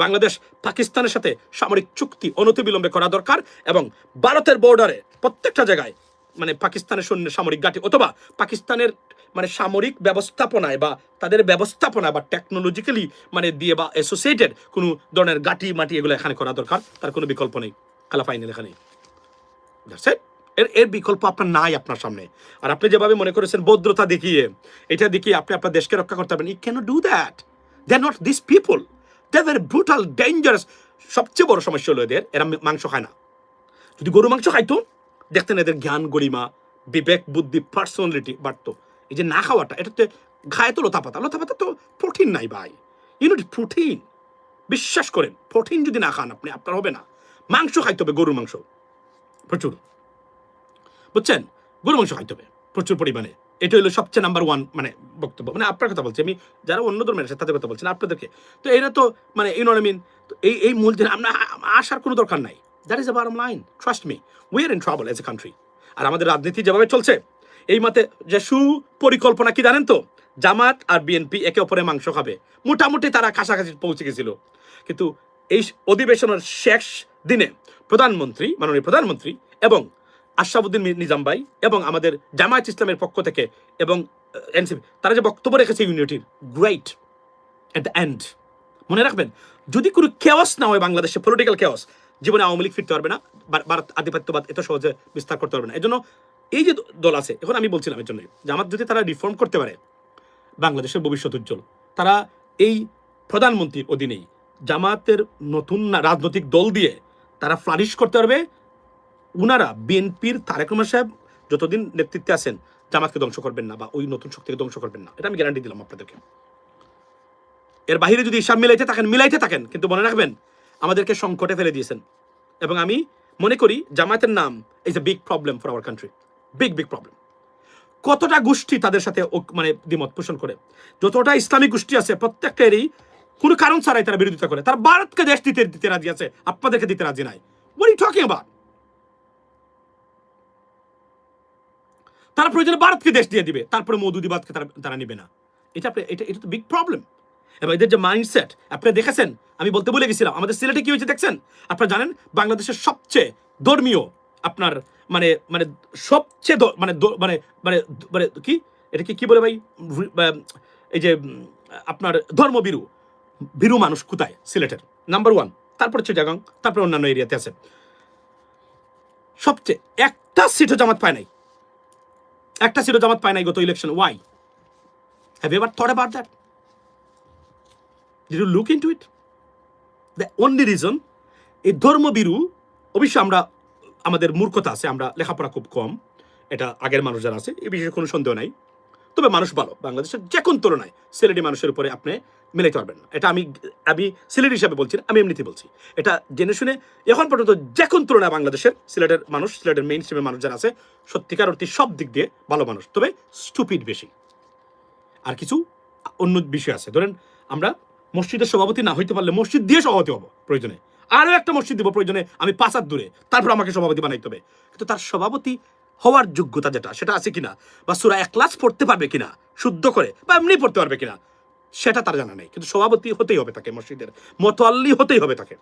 বাংলাদেশ পাকিস্তানের সাথে সামরিক চুক্তি অনতিবিলম্বে করা দরকার, এবং ভারতের বর্ডারে প্রত্যেকটা জায়গায় মানে পাকিস্তানের সৈন্য সামরিক ঘাঁটি, অথবা পাকিস্তানের মানে সামরিক ব্যবস্থাপনায় বা তাদের ব্যবস্থাপনা বা টেকনোলজিক্যালি মানে দিয়ে বা অ্যাসোসিয়েটেড কোনো ধরনের ঘাঁটি মাটি এগুলো এখানে করা দরকার। তার কোনো বিকল্প নেই, খেলা ফাইনাল এখানে। এর বিকল্প আপনার নাই আপনার সামনে। আর আপনি যেভাবে মনে করেছেন ভদ্রতা দেখিয়ে, এটা দেখিয়ে আপনি আপনার দেশকে রক্ষা করতে পারবেন, you cannot do that. They are not this people, they are very brutal, dangerous. সবচেয়ে বড় সমস্যা হলো এরা মাংস খায় না। যদি গরু মাংস খাইতো, দেখতেন এদের জ্ঞান গরিমা, বিবেক, বুদ্ধি, পার্সোনালিটি বাড়তো। এই যে না খাওয়াটা, এটাতে খায় তো লতাপাতা তো প্রোটিন নাই ভাই, প্রোটিন। বিশ্বাস করেন, প্রোটিন যদি না খান আপনি, আপনার হবে না। মাংস খাইতে হবে, গরুর মাংস। প্রচুর, বুঝছেন? গরু মাংস খাইতে হবে প্রচুর পরিমাণে। এটা হলো সবচেয়ে নাম্বার ওয়ান মানে বক্তব্য। মানে আপনার কথা বলছি আমি, যারা অন্য ধর্মের আছে তাদের কথা বলছেন আপনাদেরকে। তো এরা তো মানে ইউ নো আই মিন, তো এই মূল যে আমরা আসার কোনো দরকার নাই। That is the bottom line, trust me, we are in trouble as a country. আর আমাদের রাজনীতি যেভাবে চলছে এই মতে যে সুপরিকল্পনা কি জানেন তো, জামাত আর বিএনপি একে অপরের মাংস খাবে, মোটামুটি তারা কাছাকাছি পৌঁছে গেছিল। কিন্তু এই অধিবেশনের শেষ দিনে প্রধানমন্ত্রী, মাননীয় প্রধানমন্ত্রী এবং আশরাফুদ্দিন নিজাম ভাই এবং আমাদের জামায়াত ইসলামের পক্ষ থেকে এবং এনসিপি তারা যে বক্তব্য রেখেছে ইউনিটির, গ্রেট এট দ্য এন্ড। মনে রাখবেন, যদি কোনো কেওয়াস না হয় বাংলাদেশে, পলিটিক্যাল কেওয়াস, জীবনে আওয়ামী লীগ ফিরতে পারবে না, ভারত আধিপত্যবাদ এত সহজে বিস্তার করতে পারবে না। এজন্য এই যে দল আছে, এখন আমি বলছিলাম এর জন্য জামাত যদি তারা রিফর্ম করতে পারে, বাংলাদেশের ভবিষ্যৎ উজ্জ্বল। তারা এই প্রধানমন্ত্রীর অধীনেই জামাতের নতুন রাজনৈতিক দল দিয়ে তারা ফ্লারিশ করতে পারবে। উনারা বিএনপির তারেক রহমান সাহেব যতদিন নেতৃত্বে আছেন জামাতকে ধ্বংস করবেন না বা ওই নতুন শক্তিকে ধ্বংস করবেন না, এটা আমি গ্যারান্টি দিলাম আপনাদেরকে। এর বাইরে যদি হিসাব মিলাইতে থাকেন, কিন্তু মনে রাখবেন আমাদেরকে সংকটে ফেলে দিয়েছেন। এবং আমি মনে করি জামায়াতের নাম is a big problem for our country, big problem. কতটা গোষ্ঠী তাদের সাথে মানে দ্বিমত পোষণ করে, যতটা ইসলামিক গোষ্ঠী আছে প্রত্যেকটারই কোনো কারণ ছাড়াই তারা বিরোধিতা করে। তার ভারতকে দেশ দিতে রাজি আছে, আপনাদেরকে দিতে রাজি নাই। What are you talking about? তারা প্রয়োজনে ভারতকে দেশ দিয়ে দিবে, তারপরে মৌদুদিবাদকে তারা নিবে না। এটা তো বিগ প্রবলেম। এবং এদের যে মাইন্ডসেট আপনারা দেখেছেন, আমি বলতে ভুলে গেছিলাম, আমাদের সিলেটে কি হয়েছে দেখছেন? আপনারা জানেন বাংলাদেশের সবচেয়ে ধর্মীয় আপনার মানে মানে সবচেয়ে মানে মানে মানে মানে কি এটাকে কি বলে ভাই, এই যে আপনার ভীরু মানুষ কোথায়? সিলেটের নাম্বার ওয়ান, তারপর চিটাগাং, তারপর অন্যান্য এরিয়াতে আছে। সবচেয়ে একটা সিটও জামাত পায় নাই, একটা সিটও জামাত পায় নাই গত election. Why? Have you ever thought about that? Did you look into it? The only reason, এই ধর্মবিরু, অবশ্যই আমরা আমাদের মূর্খতা আছে, আমরা লেখাপড়া খুব কম, এটা আগের মানুষ যারা আছে এই বিষয়ে কোনো সন্দেহ নাই। তবে মানুষ ভালো, বাংলাদেশের যে কোন তুলনায় সিলেটি মানুষের উপরে আপনি মিলাইতে পারবেন না। এটা আমি সিলেটি হিসাবে বলছি না, আমি এমনিতে বলছি। এটা জেনে শুনে এখন পর্যন্ত যে কোন তুলনায় বাংলাদেশের সিলেটের মানুষ, সিলেটের মেইন স্ট্রিমের মানুষ যারা আছে, সত্যিকার অর্থে সব দিক দিয়ে ভালো মানুষ, তবে স্টুপিড বেশি। আর কিছু অন্য বিষয় আছে, ধরেন আমরা মসজিদের সভাপতি না হইতে পারলে মসজিদ দিয়ে সভাপতি হবো, প্রয়োজনে আরো একটা মসজিদ দিব, প্রয়োজনে আমি 5 হাত দূরে, তারপর আমাকে সভাপতি বানাইতে হবে। কিন্তু তার সভাপতি হওয়ার যোগ্যতা যেটা, সেটা আছে কিনা, বা সূরা ইখলাস পড়তে পারবে কিনা শুদ্ধ করে, বা এমনি পড়তে পারবে কিনা, সেটা তার জানা নেই। কিন্তু সভাপতি হতেই হবে তাকে, মসজিদের মোতাল্লি হতেই হবে তাকে।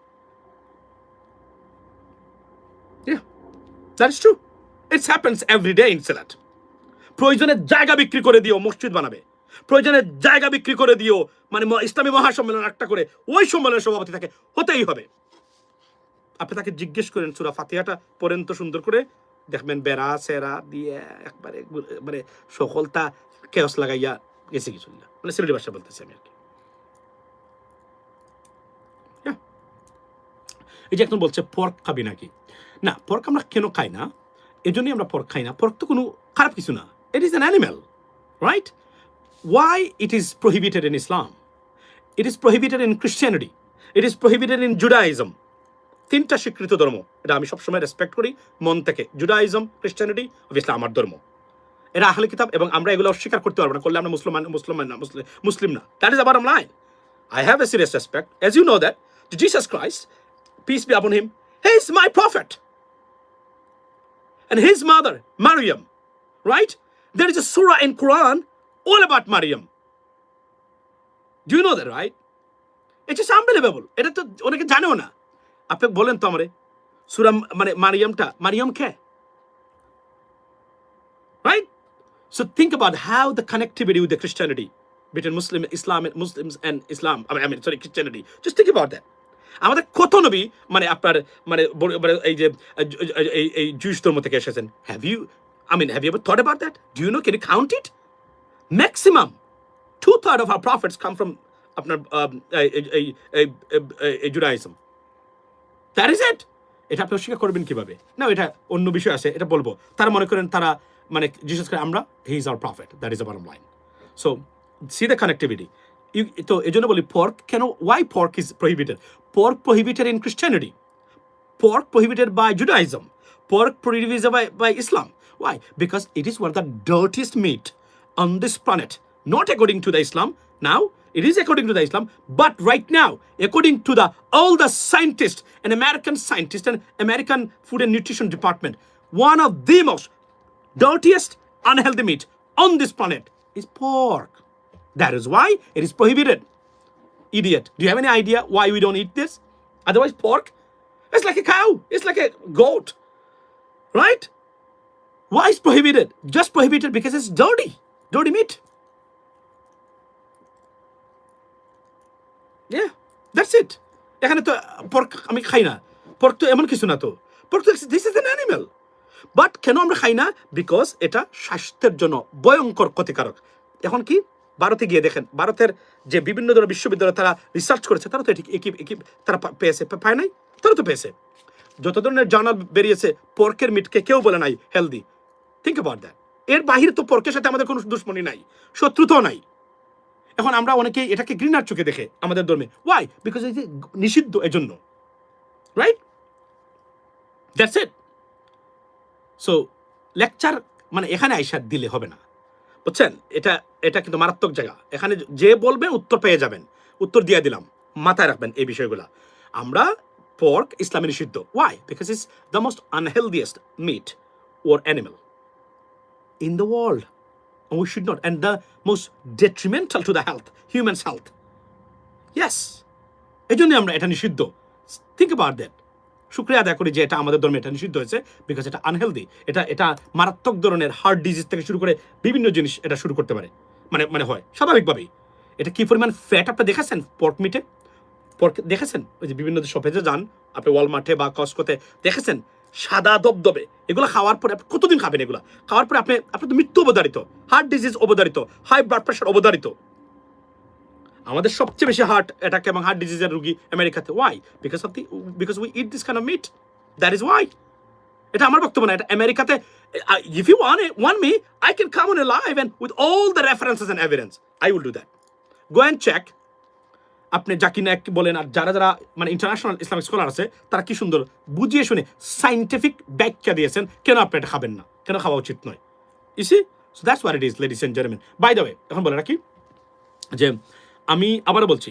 That is true. It happens every day in Silat. প্রয়োজনে জায়গা বিক্রি করে দিও মসজিদ বানাবে, প্রয়োজনে জায়গা বিক্রি করে দিও মানে ইসলামী মহাসম্মেলন একটা করে, ওই সম্মেলনের সভাপতি তাকে হতেই হবে। আপনি তাকে জিজ্ঞেস করেন সূরা ফাতিহাটা পড়েন তো সুন্দর করে, দেখবেন বেড়া সেরা দিয়ে একবারে মানে সকলটা কেওস লাগাইয়া গেছে কিছু না, মানে সিলেটি ভাষা বলতেছি আমি আর কি। এই যে একজন বলছে পর্ক খাবি নাকি, না পর্ক আমরা কেন খাই না, এজন্যই আমরা পর্ক খাই না। পর্ক তো কোনো খারাপ কিছু না, it is an animal, right? Why it is prohibited in Islam? It is prohibited in Christianity. It is prohibited in Judaism. 3টা স্বীকৃত ধর্ম, এটা আমি সবসময় রেসপেক্ট করি মন থেকে। জুডাইজম, ক্রিশ্চিয়ানিটি, অবভিয়াসলি আমার ধর্ম, এরা আহলে কিতাব, এবং আমরা এগুলো অস্বীকার করতে পারবো না, করলে আমরা মুসলিম না। That is the bottom line. I have a serious respect, as you know that Jesus Christ, peace be upon him, he is my prophet, and his mother Maryam, right? There is a surah in Quran all about Maryam. Do you know that, right? It is unbelievable. এটা তো অনেকে জানেও না। আপনি বলেন তো আমারে, সূরা মানে মারিয়াম কে? Right? So think about how the connectivity with the Christianity between Muslims and Islam. I mean, sorry, Christianity. Just think about that. আমাদের কত নবী মানে আপনার মানে এই যে এই জুইশ ধর্ম থেকে এসেছেন। Have you ever thought about that? Do you know, can you count it? Maximum 2/3 of our prophets come from আপনার Judaism. That is it. এটা আপনি অস্বীকার করবেন কিভাবে? না, এটা অন্য বিষয় আছে, এটা বলবো। তারা মনে করেন তারা মানে জিসাস করে আমরা, he is our prophet, that is the bottom line. So see the connectivity. তো এই জন্য বলি পর্ক কেন, why pork is prohibited? Pork prohibited in Christianity, pork prohibited by Judaism, pork prohibited by Islam. Why? Because it is one of the dirtiest meat on this planet. Not according to the Islam. Now, it is according to the Islam, but right now, according to all the scientists and American Food and Nutrition Department, one of the most dirtiest, unhealthy meat on this planet is pork. That is why it is prohibited. Idiot. Do you have any idea why we don't eat this? Otherwise, pork, it's like a cow. It's like a goat. Right? Why is prohibited? Just prohibited because it's dirty. Dirty meat. Yeah, that's it. এখানে তো পর্ক আমি খাই না। পর্ক তো এমন কিছু না তো। পর্ক তো this is an animal. But কেন আমরা খাই না? বিকজ এটা স্বাস্থ্যের জন্য ভয়ঙ্কর ক্ষতিকারক। এখন কি ভারতে গিয়ে দেখেন, ভারতের যে বিভিন্ন ধরনের বিশ্ববিদ্যালয় তারা রিসার্চ করেছে, তারা তো এটি তারা পেয়েছে, পায় নাই? তারা তো পেয়েছে। যত ধরনের জার্নাল বেরিয়েছে, পর্কের মিটকে কেউ বলে নাই হেলদি। Think about that. এর বাহিরে তো পর্কের সাথে আমাদের কোনো দুশ্মনী নাই, শত্রুতাও নাই। এখন আমরা অনেকেই এটাকে ঘৃণার চোখে দেখে আমাদের ধর্মে। ওয়াই? বিকজ এই যে নিষিদ্ধ এজন্য। Right? That's it. So lecture মানে এখানে আইসা দিলে হবে না, বুঝছেন? এটা কিন্তু মারাত্মক জায়গা। এখানে যে বলবে উত্তর পেয়ে যাবেন। উত্তর দিয়ে দিলাম, মাথায় রাখবেন এই বিষয়গুলা। আমরা পর্ক ইসলামে নিষিদ্ধ। Why? Because it's the most unhealthiest meat or animal in the world, and we should not, and the most detrimental to the health, human's health. Yes, এই জন্য আমরা এটা নিষিদ্ধ। Think about that. শুক্রিয়া আদায় করি যে এটা আমাদের ধর্মে এটা নিষিদ্ধ হয়েছে, বিকজ এটা আনহেলদি। এটা মারাত্মক ধরনের হার্ট ডিজিজ থেকে শুরু করে বিভিন্ন জিনিস এটা শুরু করতে পারে, মানে হয় স্বাভাবিকভাবেই। এটা কি পরিমাণ ফ্যাট আপনি দেখেছেন পর্ক মিটে? পর্ক দেখেছেন? ওই যে বিভিন্ন শপে যে যান আপনি, ওয়ালমার্টে বা কস্কোতে দেখেছেন সাদা দবদবে। এগুলো খাওয়ার পরে আপনি কতদিন খাবেন? এগুলো খাওয়ার পরে আপনি তো মৃত্যু অবধারিত, হার্ট ডিজিজ অবধারিত, হাই ব্লাড প্রেশার অবধারিত। আমাদের সবচেয়ে বেশি হার্ট অ্যাটাক এবং হার্ট ডিজিজের রোগী আমেরিকাতে। Why? Because we eat this kind of meat. That is why. এটা আমার বক্তব্য না, এটা আমেরিকাতে। If you want me, I can come on a live and with all the references and evidence I will do that. Go and check. আপনি জাকির নায়েক বলেন, আর যারা মানে ইন্টারন্যাশনাল ইসলামিক স্কলার আছে, তারা কি সুন্দর বুঝিয়ে শুনে সাইন্টিফিক ব্যাখ্যা দিয়েছেন কেন আপনি এটা খাবেন না, কেন খাওয়া উচিত নয়। ইসি, so that's what it is, ladies and gentleman. By the way, এখন বলে রাখি যে আমি আবারও বলছি,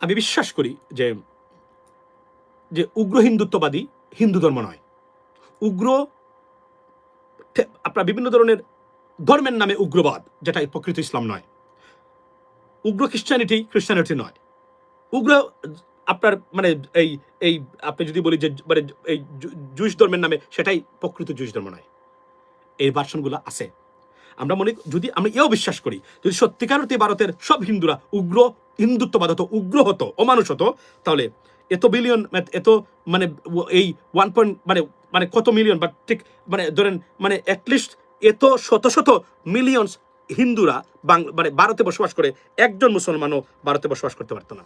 আমি বিশ্বাস করি যে উগ্র হিন্দুত্ববাদী হিন্দু ধর্ম নয়। উগ্র আপনার বিভিন্ন ধরনের ধর্মের নামে উগ্রবাদ, যেটা প্রকৃত ইসলাম নয়। উগ্র খ্রিস্টানিটি নয়। উগ্র আপনার মানে এই আপনি যদি বলি যে মানে এই জুইশ ধর্মের নামে, সেটাই প্রকৃত জুইশ ধর্ম নয়। এই ভার্সনগুলো আছে। আমরা যদি আমরা এও বিশ্বাস করি, যদি সত্যিকার অর্থে ভারতের সব হিন্দুরা উগ্র হিন্দুত্ববাদ হতো, উগ্র হতো, অমানুষ হতো, তাহলে এত বিলিয়ন, এত মানে এই 1 মানে কত মিলিয়ন, বা ঠিক মানে ধরেন মানে অ্যাটলিস্ট এত শত শত মিলিয়ন হিন্দুরা মানে ভারতে বসবাস করে, একজন মুসলমানও ভারতে বসবাস করতে পারতো না।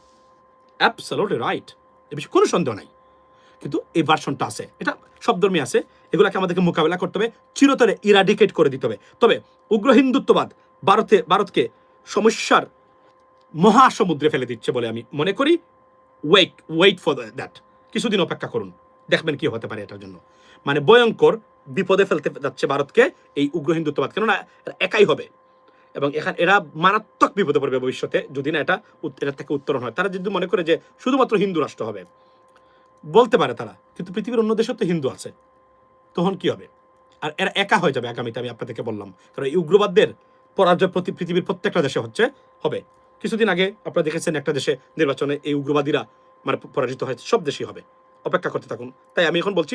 অ্যাবসলিউটলি রাইট, এ বিষয়ে কোনো সন্দেহ নাই। কিন্তু এই ভার্সনটা আছে, এটা সব ধর্মে আছে। এগুলোকে আমাদেরকে মোকাবেলা করতে হবে, চিরতরে ইরাডিকেট করে দিতে হবে। তবে উগ্র হিন্দুত্ববাদ ভারতকে সমস্যার মহাসমুদ্রে ফেলে দিচ্ছে বলে আমি মনে করি। Wait for that. কিছুদিন অপেক্ষা করুন, দেখবেন কি হতে পারে এটার জন্য। মানে ভয়ঙ্কর বিপদে ফেলতে যাচ্ছে ভারতকে এই উগ্র হিন্দুত্ববাদ, কেননা একাই হবে এবং এরা মারাত্মক বিপদে পড়বে ভবিষ্যতে যদি না এটা থেকে উত্তরণ হয়। তারা যদি মনে করে যে শুধুমাত্র হিন্দু রাষ্ট্র হবে, বলতে পারে তারা, কিন্তু পৃথিবীর অন্য দেশে তো হিন্দু আছে, তখন কি হবে? আর এরা একা হয়ে যাবে আগামীতে, আমি আপনাদেরকে বললাম। কারণ এই উগ্রবাদদের পরাজয় পৃথিবীর প্রত্যেকটা দেশে হবে। কিছুদিন আগে আপনারা দেখেছেন একটা দেশে নির্বাচনে এই উগ্রবাদীরা মানে পরাজিত হয়েছে। সব দেশই হবে, অপেক্ষা করতে থাকুন। তাই আমি এখন বলছি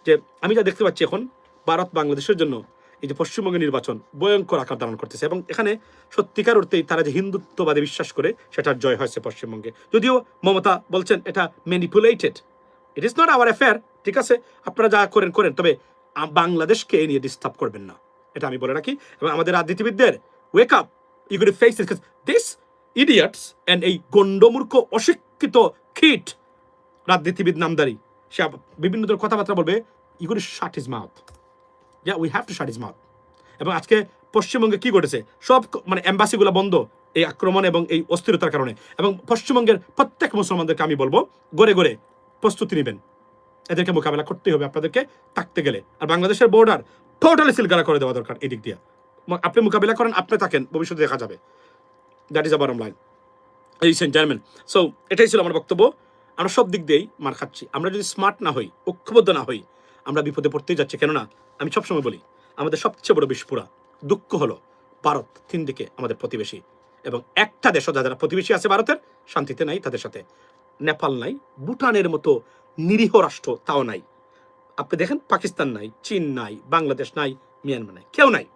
যে আমি যা দেখতে পাচ্ছি এখন ভারত বাংলাদেশের জন্য এই যে পশ্চিমবঙ্গের নির্বাচন ভয়ঙ্কর আকার ধারণ করতেছে, এবং এখানে সত্যিকার অর্থেই তারা যে হিন্দুত্ববাদে বিশ্বাস করে সেটার জয় হয়েছে পশ্চিমবঙ্গে। যদিও মমতা বলছেন এটা manipulated, it is not our affair. ঠিক আছে, আপনারা যা করেন, তবে বাংলাদেশকে এই নিয়ে ডিস্টার্ব করবেন না, এটা আমি বলে রাখি। এবং আমাদের রাজনীতিবিদদের wake up, you got to face this idiots and এই গণ্ডমূর্খ অশিক্ষিত খিট রাজনীতিবিদ নামদারি, সে বিভিন্ন ধরনের কথাবার্তা বলবে। You got to shut his mouth. We have to shut his mouth. এবং আজকে পশ্চিমবঙ্গে কি ঘটেছে, সব মানে এম্বাসিগুলো বন্ধ এই আক্রমণ এবং এই অস্থিরতার কারণে। এবং পশ্চিমবঙ্গের প্রত্যেক মুসলমানদেরকে আমি বলবো, গড়ে গড়ে প্রস্তুতি নেবেন। এদেরকে মোকাবেলা করতেই হবে আপনাদেরকে থাকতে গেলে। আর বাংলাদেশের বর্ডার টোটালি সিলগালা করে দেওয়া দরকার এদিক দিয়ে। আপনি মোকাবেলা করেন, আপনি থাকেন, ভবিষ্যতে দেখা যাবে। That is a bottom line, ladies and gentlemen. So এটাই ছিল আমার বক্তব্য। আমরা সব দিক দিয়েই মার খাচ্ছি। আমরা যদি স্মার্ট না হই, ঐক্যবদ্ধ না হই, আমরা বিপদে পড়তেই যাচ্ছি। কেননা আমি সবসময় বলি, আমাদের সবচেয়ে বড় বিস্ফোরা দুঃখ হলো ভারত 3 দিকে আমাদের প্রতিবেশী, এবং একটা দেশও যারা প্রতিবেশী আছে ভারতের শান্তিতে নাই, তাদের সাথে নেপাল নাই, ভুটানের মতো নিরীহ রাষ্ট্র তাও নাই। আপনি দেখেন পাকিস্তান নাই, চীন নাই, বাংলাদেশ নাই, মিয়ানমার নাই, কেউ নাই।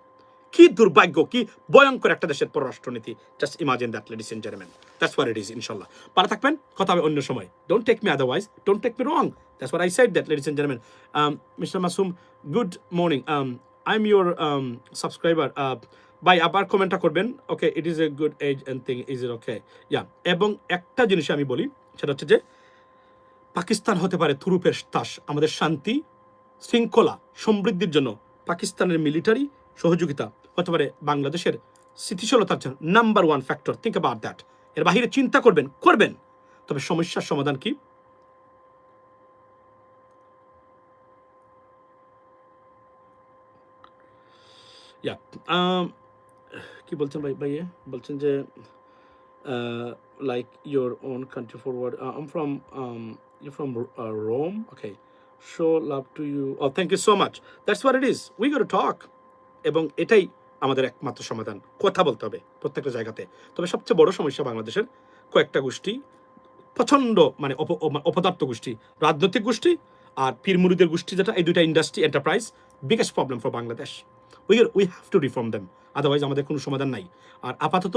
কি দুর্ভাগ্য, কি ভয়ঙ্কর একটা দেশের পররাষ্ট্রনীতি। Just imagine that, ladies and gentleman. That's what it is. ইনশাআল্লাহ ভালো থাকবেন, কথা হবে অন্য সময়। Don't take me otherwise, don't take me wrong. That's what I said that, ladies and gentleman. Mister Masum, good morning. I am your subscriber. ভাই আবার কমেন্টটা করবেন। Okay, it is a good as and thing, is it okay? Yeah, এবং একটা জিনিস আমি বলি, সেটা হচ্ছে যে পাকিস্তান হতে পারে তুরুপের তাস। আমাদের শান্তি, শৃঙ্খলা, সমৃদ্ধির জন্য পাকিস্তানের মিলিটারি সহযোগিতা হতে পারে বাংলাদেশের স্থিতিশীলতার জন্য number 1 factor. Think about that. এর বাহিরে চিন্তা করবেন। তবে সমস্যার সমাধান কি? ইয়া, কি বলছেন ভাই? বলছেন যে like your own country forward. I'm from you're from Rome. Okay, show love to you. Oh, thank you so much. That's what it is. We got to talk. এবং এটাই আমাদের একমাত্র সমাধান। কথা বলতে হবে প্রত্যেকটা জায়গাতে। তবে সবচেয়ে বড় সমস্যা বাংলাদেশের কয়েকটা গোষ্ঠী, প্রচন্ড মানে অপদার্থ গোষ্ঠী, রাজনৈতিক গোষ্ঠী আর পীর মুরিদের গোষ্ঠী, যেটা এই দুইটা industry enterprise biggest problem for Bangladesh. We have two reform them, otherwise আমাদের কোনো সমাধান নাই। আর আপাতত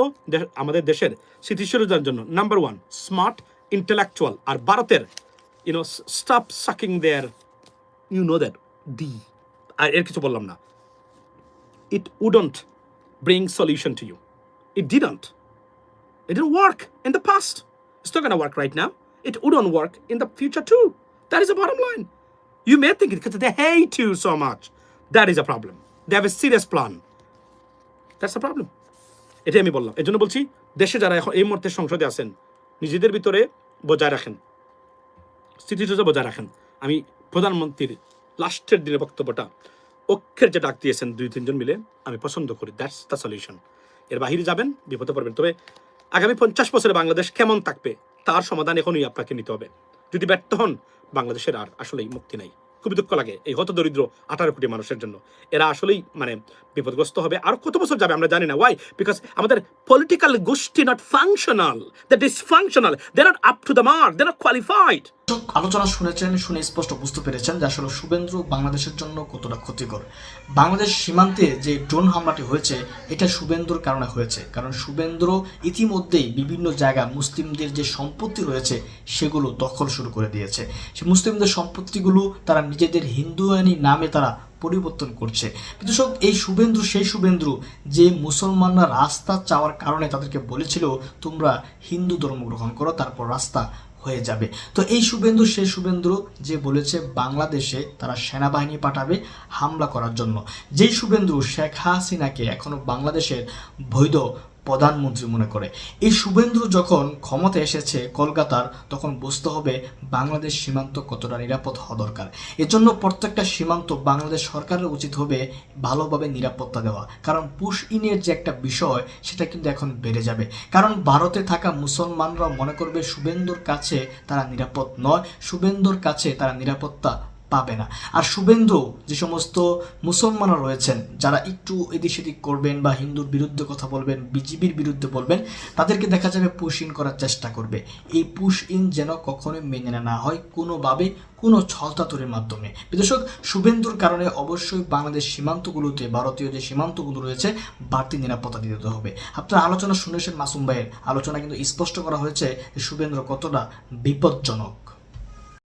আমাদের দেশের স্থিতিশীলতার জন্য নাম্বার 1 স্মার্ট ইন্টেলেকচুয়াল। আর ভারতের stop sucking there, that D. আর এর কিছু বললাম না। It wouldn't bring solution to you. It didn't. It didn't work in the past. It's not going to work right now. It wouldn't work in the future too. That is the bottom line. You may think it because they hate you so much. That is a problem. They have a serious plan. That's the problem. এটাই আমি বললাম। এর জন্য বলছি, দেশে যারা এখন এই মুহূর্তে সংসদে আছেন, নিজেদের ভিতরে বজায় রাখেন, স্থিতিশীলতা বজায় রাখেন। আমি প্রধানমন্ত্রীর লাস্টের দিনের বক্তব্যটা, ঐক্যের যে ডাক দিয়েছেন 2-3 জন মিলে, আমি পছন্দ করি। That's the solution. এর বাহিরে যাবেন, বিপদে পড়বেন। তবে আগামী 50 বছরে বাংলাদেশ কেমন থাকবে তার সমাধান এখনই আপনাকে নিতে হবে। যদি ব্যর্থ হন, বাংলাদেশের আর আসলেই মুক্তি নাই। খুবই দুঃখ লাগে এই হতদরিদ্র 18 কোটি মানুষের জন্য। এরা আসলেই মানে বিপদগ্রস্ত হবে। আর কত বছর যাবে আমরা জানি না। ওয়াই? বিকজ আমাদের পলিটিক্যাল গোষ্ঠী not functional, the dysfunctional, they not up to the mark, they not qualified. আলোচনা শুনে স্পষ্ট বুঝতে পেরেছেন যে আসলে শুভেন্দু বাংলাদেশের জন্য কতটা ক্ষতিকর। বাংলাদেশ সীমান্তে যে ড্রোন হামলাটি হয়েছে, এটা শুভেন্দুর কারণে হয়েছে। কারণ শুভেন্দু ইতিমধ্যেই বিভিন্ন জায়গা মুসলিমদের যে সম্পত্তি রয়েছে সেগুলো দখল শুরু করে দিয়েছে। সে মুসলিমদের সম্পত্তিগুলো তারা নিজেদের হিন্দুয়ানি নামে তারা পরিবর্তন করছে। দর্শক, এই শুভেন্দু সেই শুভেন্দু যে মুসলমানরা রাস্তা চাওয়ার কারণে তাদেরকে বলেছিল তোমরা হিন্দু ধর্ম গ্রহণ করো, তারপর রাস্তা হয়ে যাবে। তো এই শুভেন্দু সেই শুভেন্দু যে বলেছে বাংলাদেশে তারা সেনাবাহিনী পাঠাবে হামলা করার জন্য। যেই শুভেন্দু শেখ হাসিনাকে এখনো বাংলাদেশের বৈধ প্রধানমন্ত্রী মনে করে। এই শুভেন্দু যখন ক্ষমতা এসেছে কলকাতার, তখন বুঝতে হবে বাংলাদেশ সীমান্ত কতটা নিরাপদ হওয়া দরকার। এজন্য প্রত্যেকটা সীমান্ত বাংলাদেশ সরকারের উচিত হবে ভালোভাবে নিরাপত্তা দেওয়া। কারণ পুশ ইনের যে একটা বিষয়, সেটা কিন্তু এখন বেড়ে যাবে। কারণ ভারতে থাকা মুসলমানরা মনে করবে শুভেন্দুর কাছে তারা নিরাপদ নয়, শুভেন্দুর কাছে তারা নিরাপত্তা পাবে না। আর শুভেন্দু যে সমস্ত মুসলমানরা রয়েছেন যারা একটু এদিক সেদিক করবেন বা হিন্দুর বিরুদ্ধে কথা বলবেন, বিজেপির বিরুদ্ধে বলবেন, তাদেরকে দেখা যাবে পুশ ইন করার চেষ্টা করবে। এই পুশ ইন যেন কখনোই মেনে না হয় কোনোভাবে, কোনো ছলতাতুরির মাধ্যমে। দর্শক, শুভেন্দুর কারণে অবশ্যই বাংলাদেশ সীমান্তগুলোতে, ভারতীয় যে সীমান্তগুলো রয়েছে, বাড়তি নিরাপত্তা দিতে হবে। আপনারা আলোচনা শুনেছেন, মাসুম ভাইয়ের আলোচনা কিন্তু স্পষ্ট করা হয়েছে যে শুভেন্দু কতটা বিপজ্জনক।